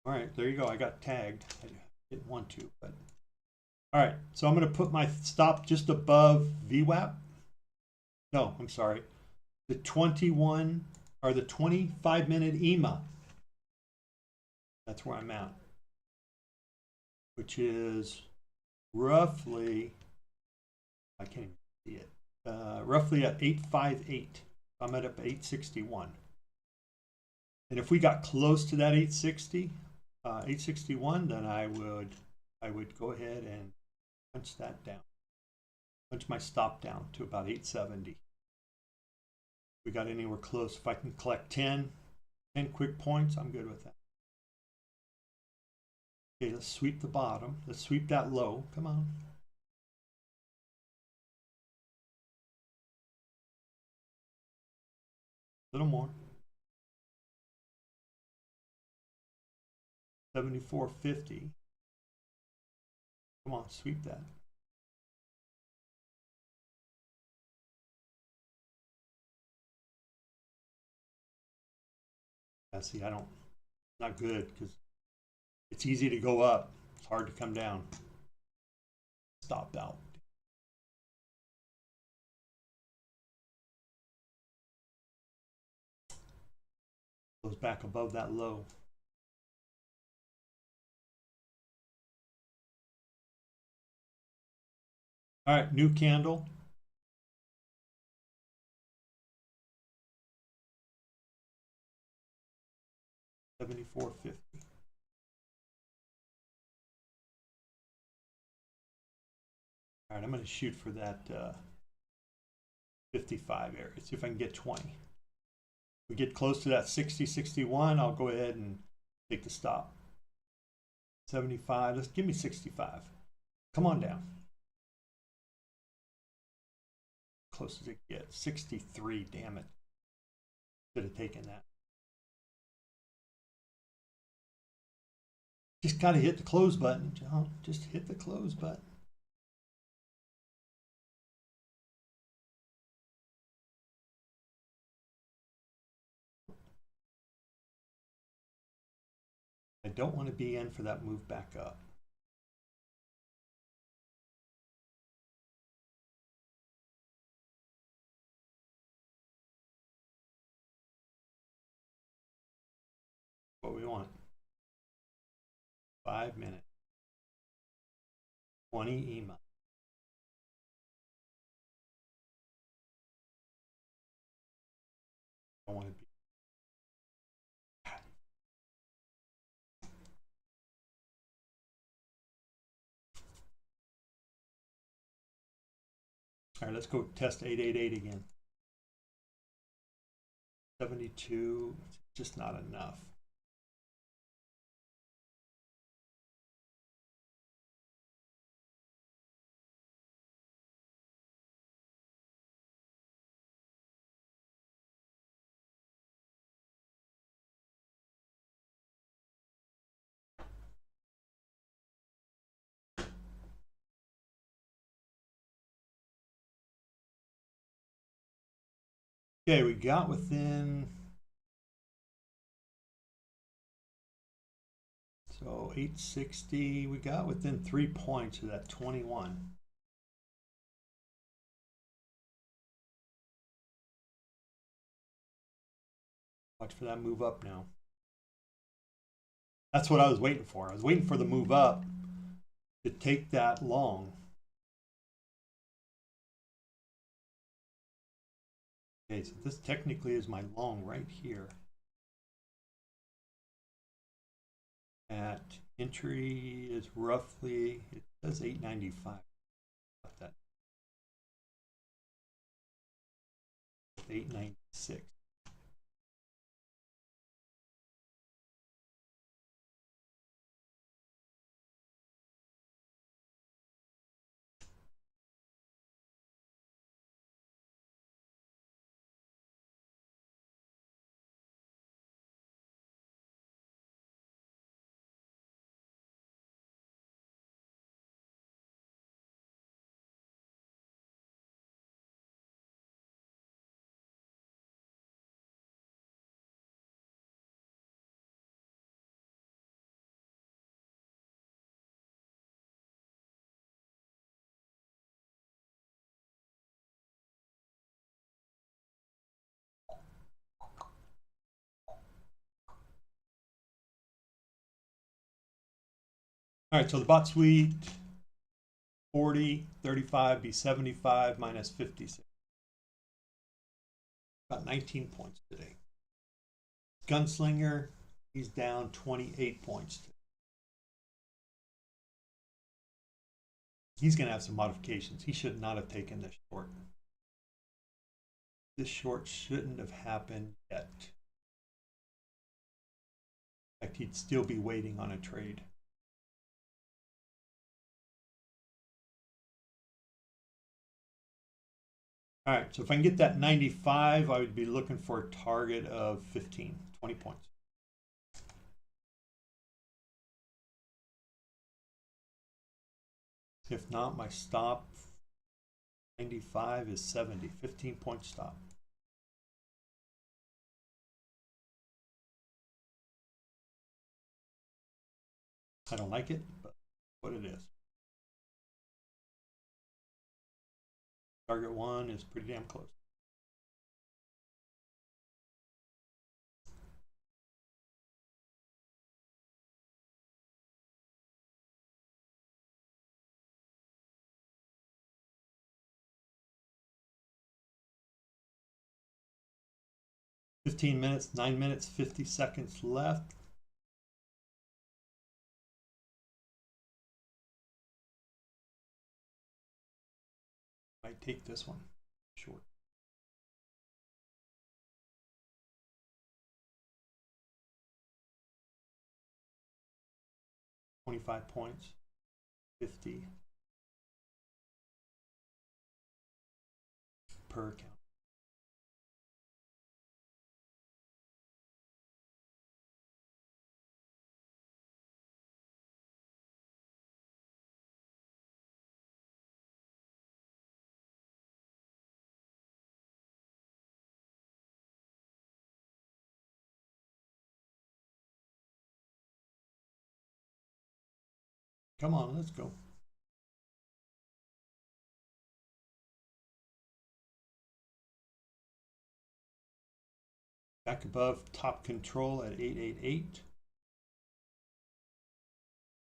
All right, there you go. I got tagged. I didn't want to, but all right. So I'm going to put my stop just above VWAP. No, I'm sorry. The 21 or the 25-minute EMA. That's where I'm at, which is roughly, I can't even see it, roughly at 858. I'm at up 861. And if we got close to that 861, then I would go ahead and punch that down. Punch my stop down to about 870. We got anywhere close. If I can collect 10 quick points, I'm good with that. Okay, let's sweep the bottom. Let's sweep that low. Come on. A little more. 74.50. Come on, sweep that. See, not good, because it's easy to go up. It's hard to come down. Stop out. Goes back above that low. All right, new candle. $74.50. All right, I'm going to shoot for that 55 area. See if I can get 20. If we get close to that 60, 61, I'll go ahead and take the stop. 75, let's give me 65. Come on down. Close as it gets. 63, damn it. Should have taken that. Just got to hit the close button, John. Just hit the close button. I don't want to be in for that move back up. What we want. 5 minutes. 20 EMA. I want to be. All right, let's go test 888 again. 72, just not enough. Okay, we got within, so 860, we got within 3 points of that 21. Watch for that move up now. That's what I was waiting for. I was waiting for the move up to take that long. Okay, so this technically is my long right here. At entry is roughly, it says 895. Got that. 896. All right, so the bot suite 40, 35, be 75 minus 56. About 19 points today. Gunslinger, he's down 28 points today. He's going to have some modifications. He should not have taken this short. This short shouldn't have happened yet. In fact, he'd still be waiting on a trade. All right, so if I can get that 95, I would be looking for a target of 15, 20 points. If not, my stop 95 is 70, 15-point stop. I don't like it, but what it is. Target 1 is pretty damn close. $15 minutes, 9 minutes, 50 seconds left. Might take this one short. $25 points, 50 per account. Come on, let's go. Back above top control at 888.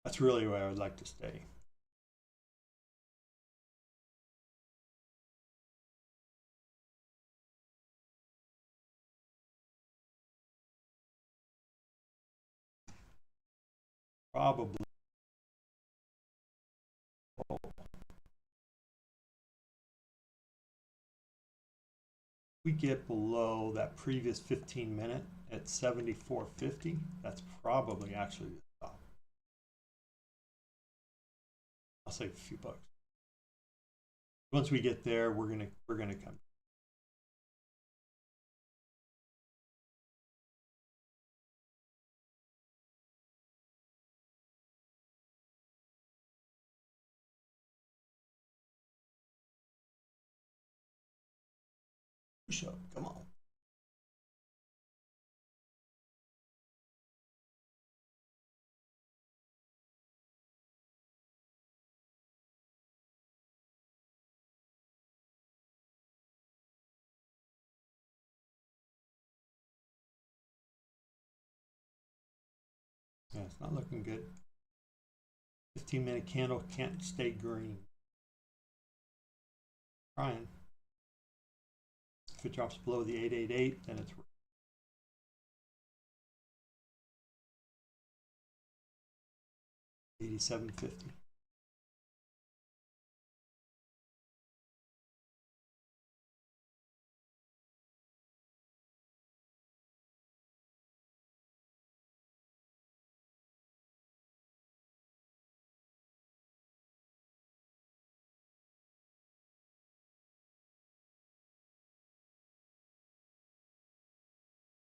That's really where I would like to stay. Probably. We get below that previous 15-minute at 74.50, that's probably actually the stop. I'll save a few bucks. Once we get there, we're gonna come. push-up. Come on. Yeah, it's not looking good. 15-minute candle can't stay green. Trying. If it drops below the 888, then it's 87.50.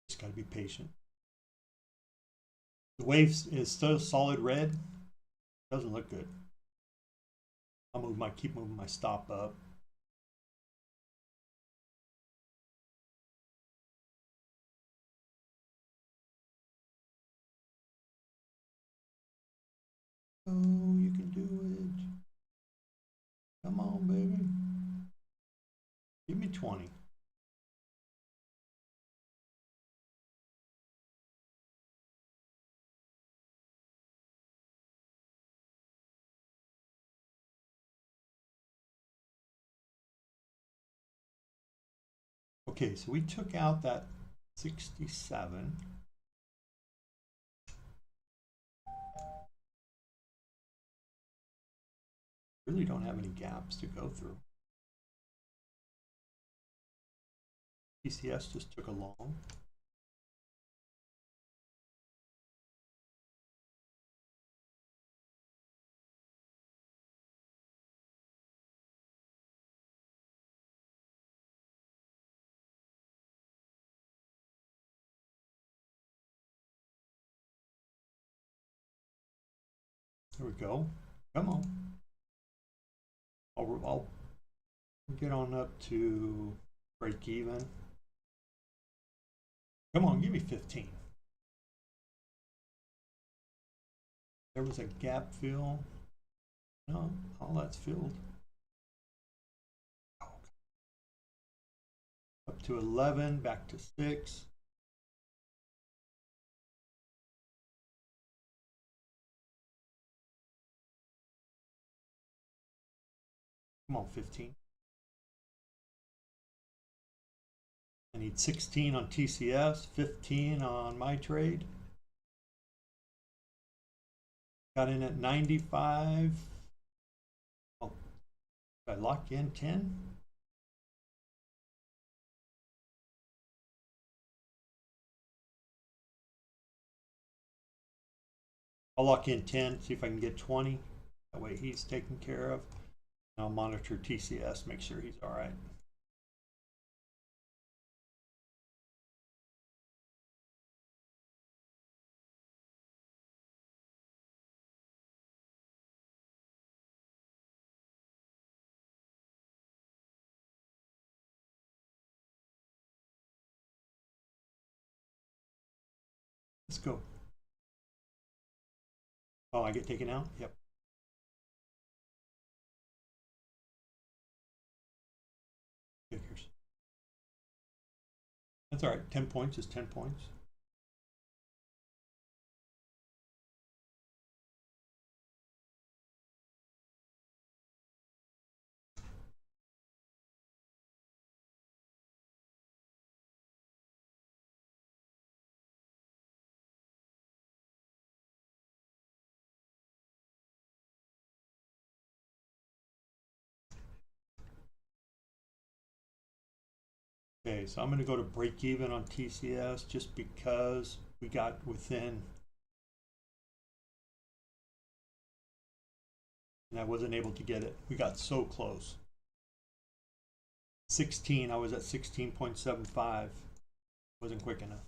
Just got to be patient. The wave is still solid red. Doesn't look good. I'll keep moving my stop up. Oh, you can do it. Come on, baby. Give me 20. Okay, so we took out that 67. Really don't have any gaps to go through. PCS just took a long. There we go. Come on. I'll get on up to break even. Come on, give me 15. There was a gap fill. No, all that's filled. Up to 11, back to 6. Come on, 15. I need 16 on TCS, 15 on my trade. Got in at 95. Oh, did I lock in 10? I'll lock in 10, see if I can get 20. That way he's taken care of. I'll monitor TCS, make sure he's all right. Let's go. Oh, I get taken out? Yep. Figures. That's all right. 10 points is 10 points. Okay, so I'm going to go to break even on TCS just because we got within, and I wasn't able to get it. We got so close. 16, I was at 16.75. Wasn't quick enough.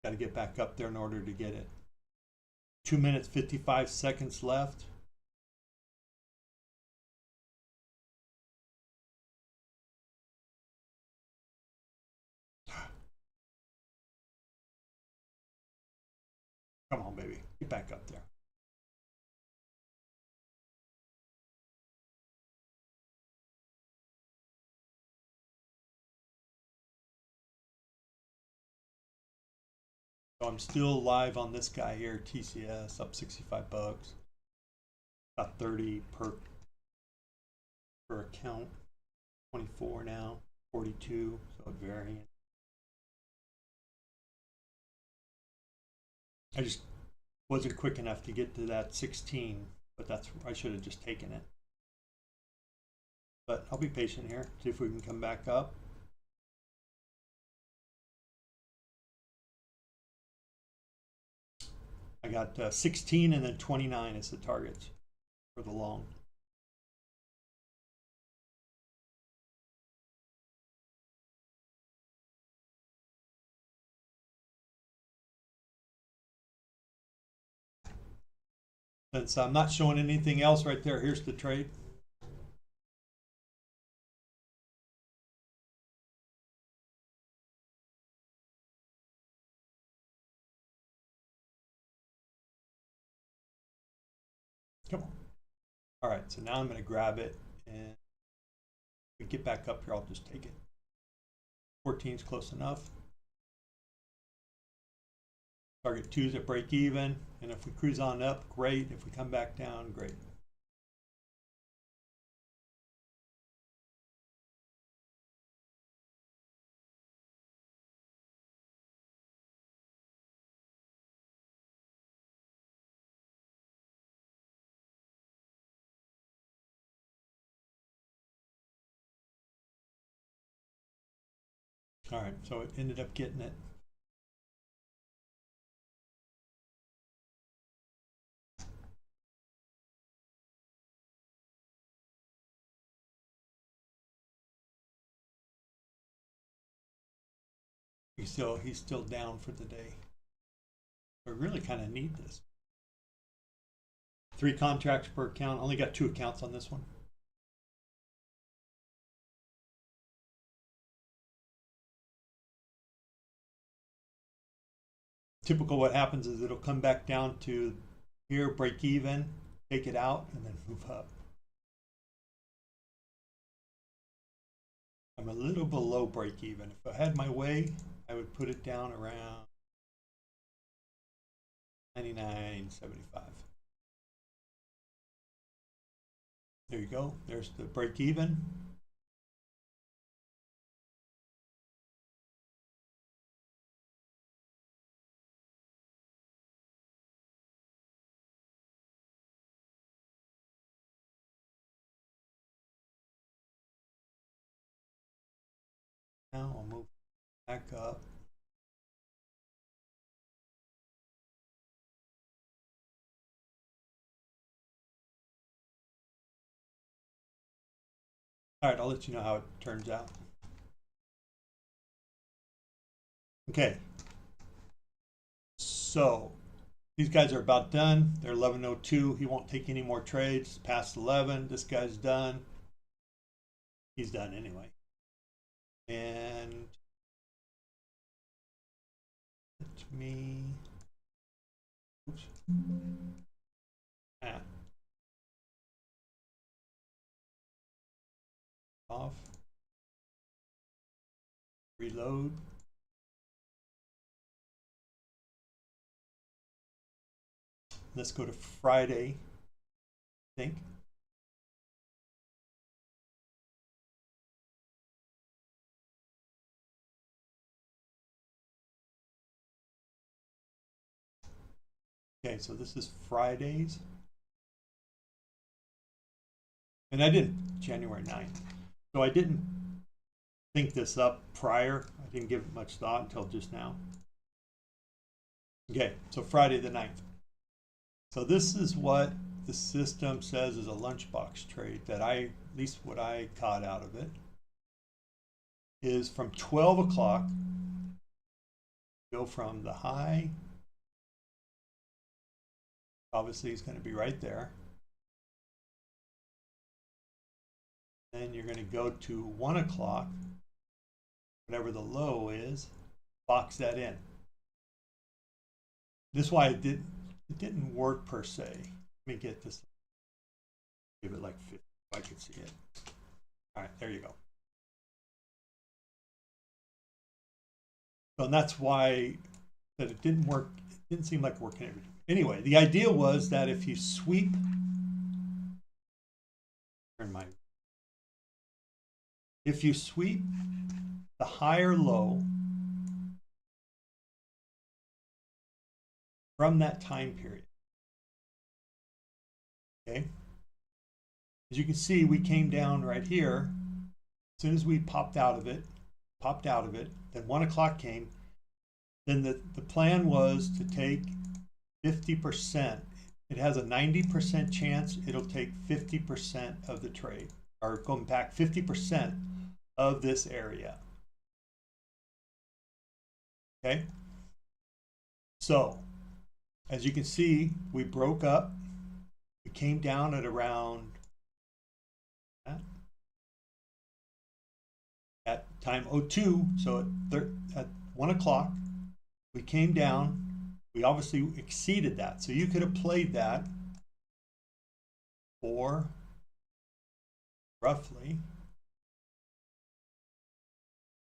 Got to get back up there in order to get it. 2 minutes 55 seconds left. Come on, baby. Get back up there. So I'm still live on this guy here, TCS, up 65 bucks. About 30 per account. 24 now, 42, so it varying. I just wasn't quick enough to get to that 16, but I should have just taken it. But I'll be patient here, see if we can come back up. I got 16 and then 29 as the targets for the long. Since I'm not showing anything else right there, here's the trade. Come on. All right, so now I'm going to grab it, and if we get back up here, I'll just take it. 14 is close enough. Target 2 is at break even, and if we cruise on up, great. If we come back down, great. All right, so it ended up getting it. He's still down for the day. I really kind of need this. 3 contracts per account. Only got 2 accounts on this one. Typical what happens is it'll come back down to here, break even, take it out, and then move up. I'm a little below break even. If I had my way, I would put it down around 99.75. There you go. There's the break even. Now I'll move back up. All right, I'll let you know how it turns out. Okay. So these guys are about done. They're 11:02. He won't take any more trades past 11. This guy's done. He's done anyway. And let me, oops. Off. Reload. Let's go to Friday, I think. Okay, so this is Fridays. And I did January 9th. So I didn't think this up prior. I didn't give it much thought until just now. Okay, so Friday the 9th. So this is what the system says is a lunchbox trade that at least what I caught out of it, is from 12 o'clock, go from the high Obviously, it's going to be right there. Then you're going to go to 1 o'clock, whatever the low is, box that in. This is why it didn't work per se. Let me get this. Give it like 50 if I could see it. All right, there you go. So and that's why that it didn't work. It didn't seem like working every time. Anyway, the idea was that if you sweep, if you sweep the higher low from that time period, okay? As you can see, we came down right here. As soon as we popped out of it, then 1 o'clock came. Then the plan was to take 50%. It has a 90% chance it'll take 50% of the trade, or going back 50% of this area. Okay? So, as you can see, we broke up. We came down at around at time 02, so at 1 o'clock, we came down. We obviously exceeded that. So you could have played that for roughly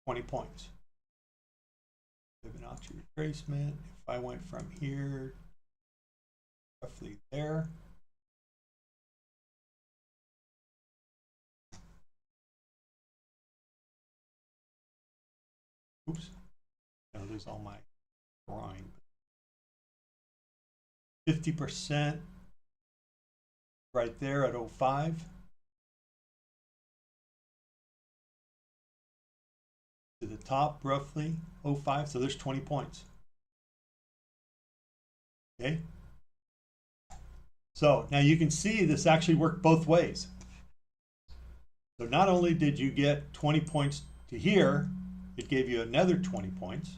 20 points. Fibonacci retracement. If I went from here, roughly there. Oops. I'll lose all my drawing. 50% right there at 05. To the top, roughly 05. So there's 20 points. Okay. So now you can see this actually worked both ways. So not only did you get 20 points to here, it gave you another 20 points.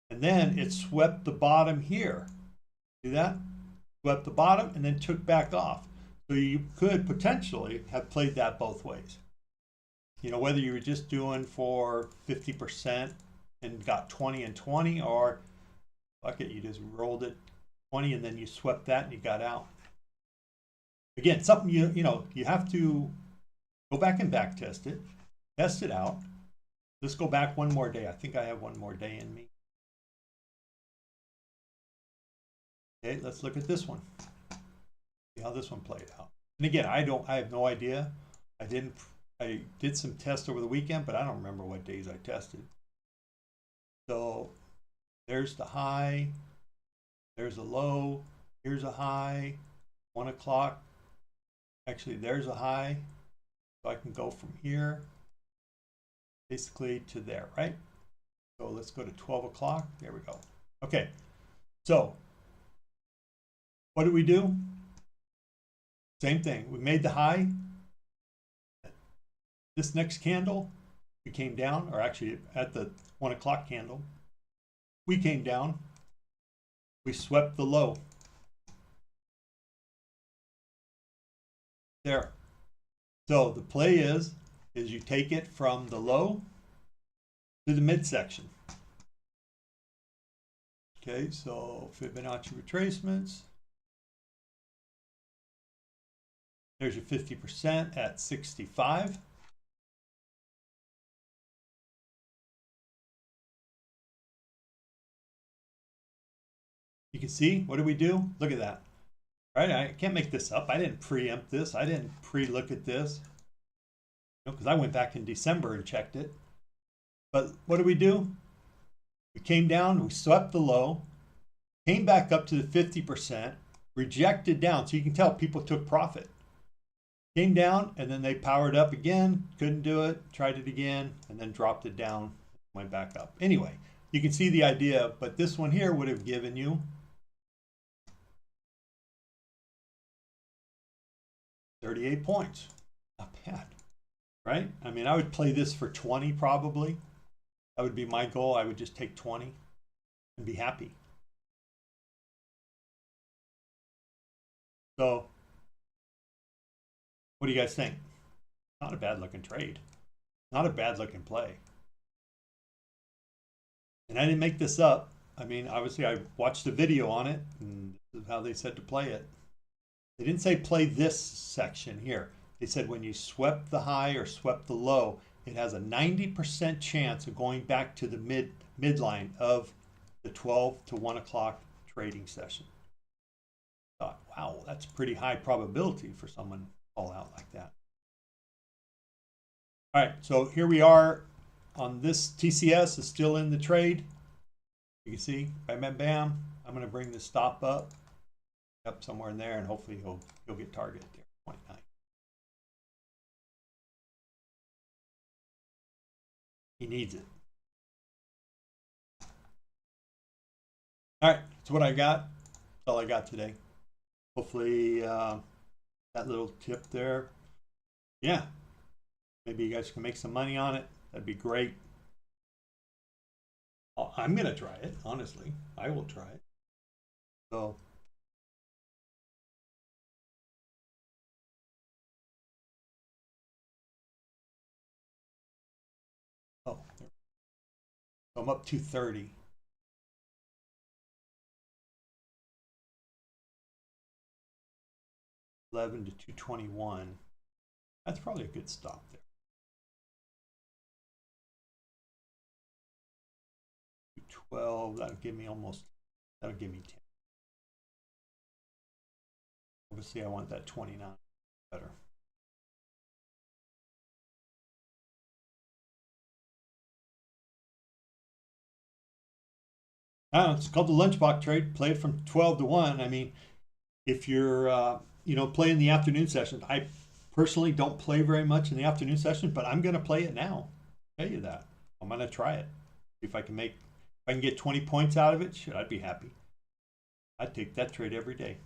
And then it swept the bottom here. See that? Swept the bottom and then took back off. So you could potentially have played that both ways. You know, whether you were just doing for 50% and got 20 and 20, or fuck it, you just rolled it 20 and then you swept that and you got out. Again, something you know, you have to go back and back test it, test it out. Let's go back one more day. I think I have one more day in me. Okay, let's look at this one. See how this one played out. And again, I have no idea. I did some tests over the weekend, but I don't remember what days I tested. So there's the high, there's a low, here's a high, 1 o'clock. Actually, there's a high. So I can go from here basically to there, right? So let's go to 12 o'clock. There we go. Okay, so what do we do? Same thing. We made the high. This next candle, we came down, or actually at the 1 o'clock candle, we came down. We swept the low. There. So the play is you take it from the low to the midsection. Okay, so Fibonacci retracements. There's your 50% at 65. You can see, what do we do? Look at that. Right? I can't make this up. I didn't preempt this. I didn't pre-look at this. Because I went back in December and checked it. But what do? We came down, we swept the low, came back up to the 50%, rejected down. So you can tell people took profit. Came down, and then they powered up again, couldn't do it, tried it again, and then dropped it down, went back up. Anyway, you can see the idea, but this one here would have given you 38 points. Not bad, right? I mean, I would play this for 20 probably. That would be my goal. I would just take 20 and be happy. So what do you guys think? Not a bad looking trade. Not a bad looking play. And I didn't make this up. I mean, obviously I watched a video on it, and this is how they said to play it. They didn't say play this section here. They said when you swept the high or swept the low, it has a 90% chance of going back to the midline of the 12 to 1 o'clock trading session. I thought, wow, that's pretty high probability for someone to fall out like that. All right, so here we are on this. TCS is still in the trade. You can see, bam, bam, bam. I'm going to bring the stop up somewhere in there, and hopefully he'll get targeted there. 29. He needs it. All right, that's what I got. That's all I got today. Hopefully that little tip there, yeah, maybe you guys can make some money on it. That'd be great. I'm gonna try it, honestly. I will try it. So oh, so I'm up 230. $11 to 221. That's probably a good stop there. 212. That'll give me 10. Obviously, I want that 29 better. It's called the lunchbox trade. Play it from 12 to 1. I mean, if you're playing the afternoon session, I personally don't play very much in the afternoon session, but I'm going to play it now. I'll tell you that. I'm going to try it. If I can get 20 points out of it, shit, I'd be happy. I'd take that trade every day.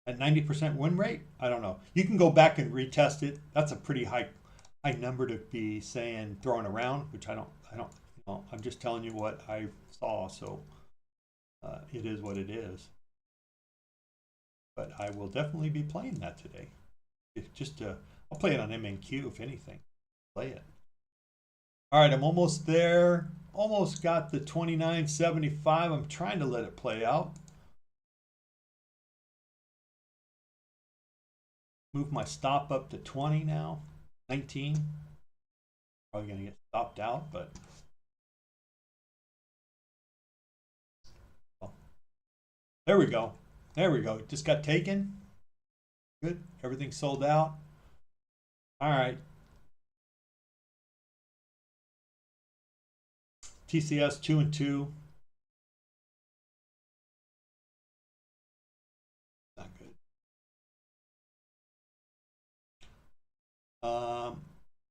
At 90% win rate, I don't know. You can go back and retest it. That's a pretty high number to be saying throwing around, which I don't. I'm just telling you what I saw, so it is what it is. But I will definitely be playing that today. I'll play it on MNQ if anything. Play it. All right, I'm almost there. Almost got the 29.75. I'm trying to let it play out. Move my stop up to 20 now. 19. Probably gonna get stopped out, but there we go. There we go. It just got taken. Good. Everything sold out. All right. TCS 2 and 2. Not good.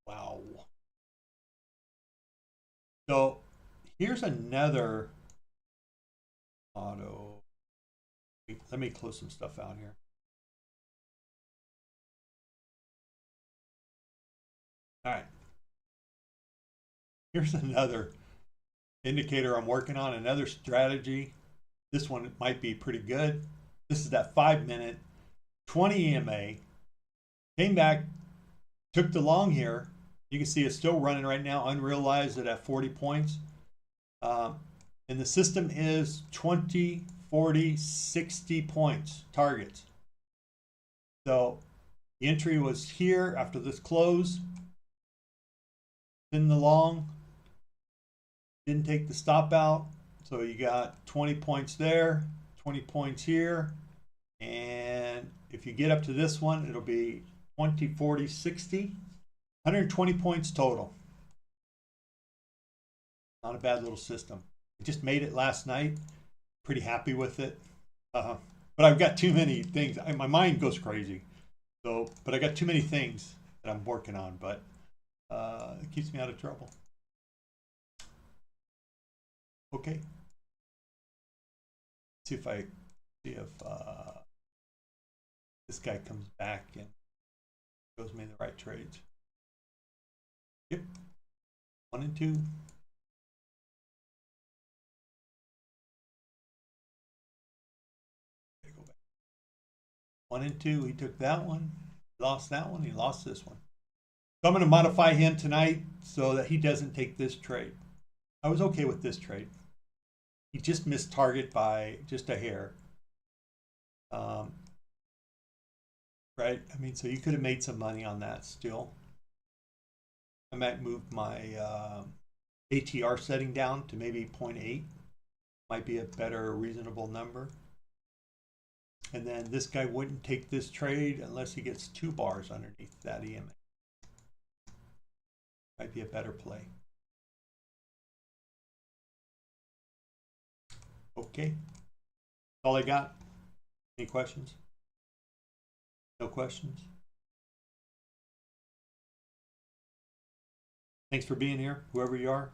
Wow. So here's another auto. Let me close some stuff out here. All right. Here's another indicator I'm working on, another strategy. This one might be pretty good. This is that 5-minute 20 EMA. Came back, took the long here. You can see it's still running right now, unrealized at 40 points. And the system is 20, 40, 60 points, targets. So the entry was here after this close. In the long, didn't take the stop out. So you got 20 points there, 20 points here. And if you get up to this one, it'll be 20, 40, 60, 120 points total. Not a bad little system. I just made it last night. Pretty happy with it. But I've got too many things. My mind goes crazy. But I got too many things that I'm working on. But it keeps me out of trouble. Okay. See if this guy comes back and shows me the right trades. Yep. 1 and 2. 1 and 2. He took that one, lost that one, he lost this one. So I'm going to modify him tonight so that he doesn't take this trade. I was okay with this trade. He just missed target by just a hair. Right? I mean, so you could have made some money on that still. I might move my ATR setting down to maybe 0.8. Might be a better reasonable number. And then this guy wouldn't take this trade unless he gets 2 bars underneath that EMA. Might be a better play. Okay. That's all I got. Any questions? No questions? Thanks for being here, whoever you are.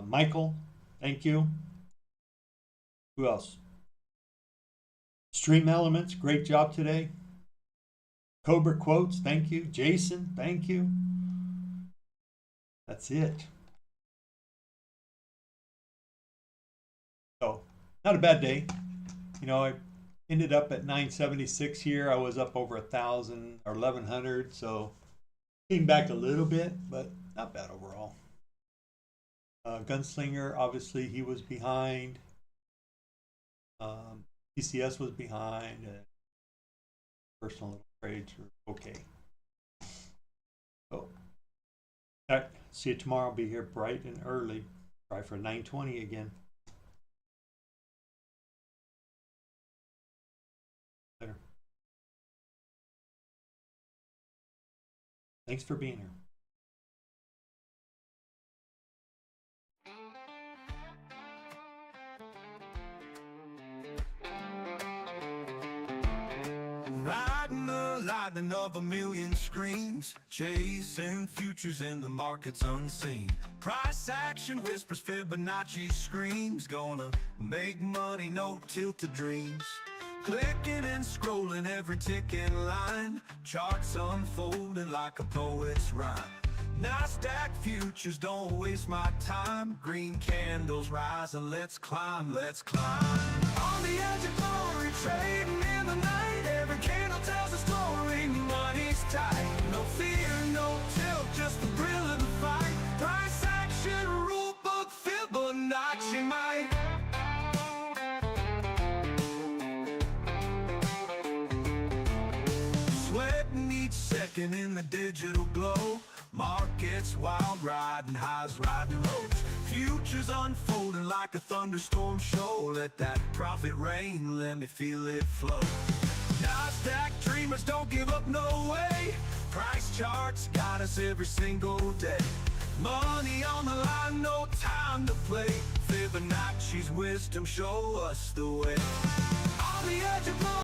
Michael, thank you. Who else? Stream Elements, great job today. Cobra Quotes, thank you. Jason, thank you. That's it. So, not a bad day. You know, I ended up at 976 here. I was up over 1,000 or 1,100, so came back a little bit, but not bad overall. Gunslinger, obviously, he was behind. PCS was behind, and personal little trades were okay. So, all right, see you tomorrow. I'll be here bright and early. Try for 9:20 again. Later. Thanks for being here. Riding the lightning of a million screens, chasing futures in the markets unseen. Price action whispers, Fibonacci screams, gonna make money, no tilted dreams. Clicking and scrolling every ticking line, charts unfolding like a poet's rhyme. NASDAQ futures, don't waste my time. Green candles rise and let's climb, let's climb. On the edge of glory, trading in the night. Every candle tells a story, money's tight. No fear, no tilt, just the thrill of the fight. Price action, rule book, Fibonacci might. Sweating each second in the digital glow. Markets wild, riding highs, riding lows. Futures unfolding like a thunderstorm show. Let that profit rain, let me feel it flow. NASDAQ dreamers don't give up, no way. Price charts got us every single day. Money on the line, no time to play. Fibonacci's wisdom show us the way. On the edge of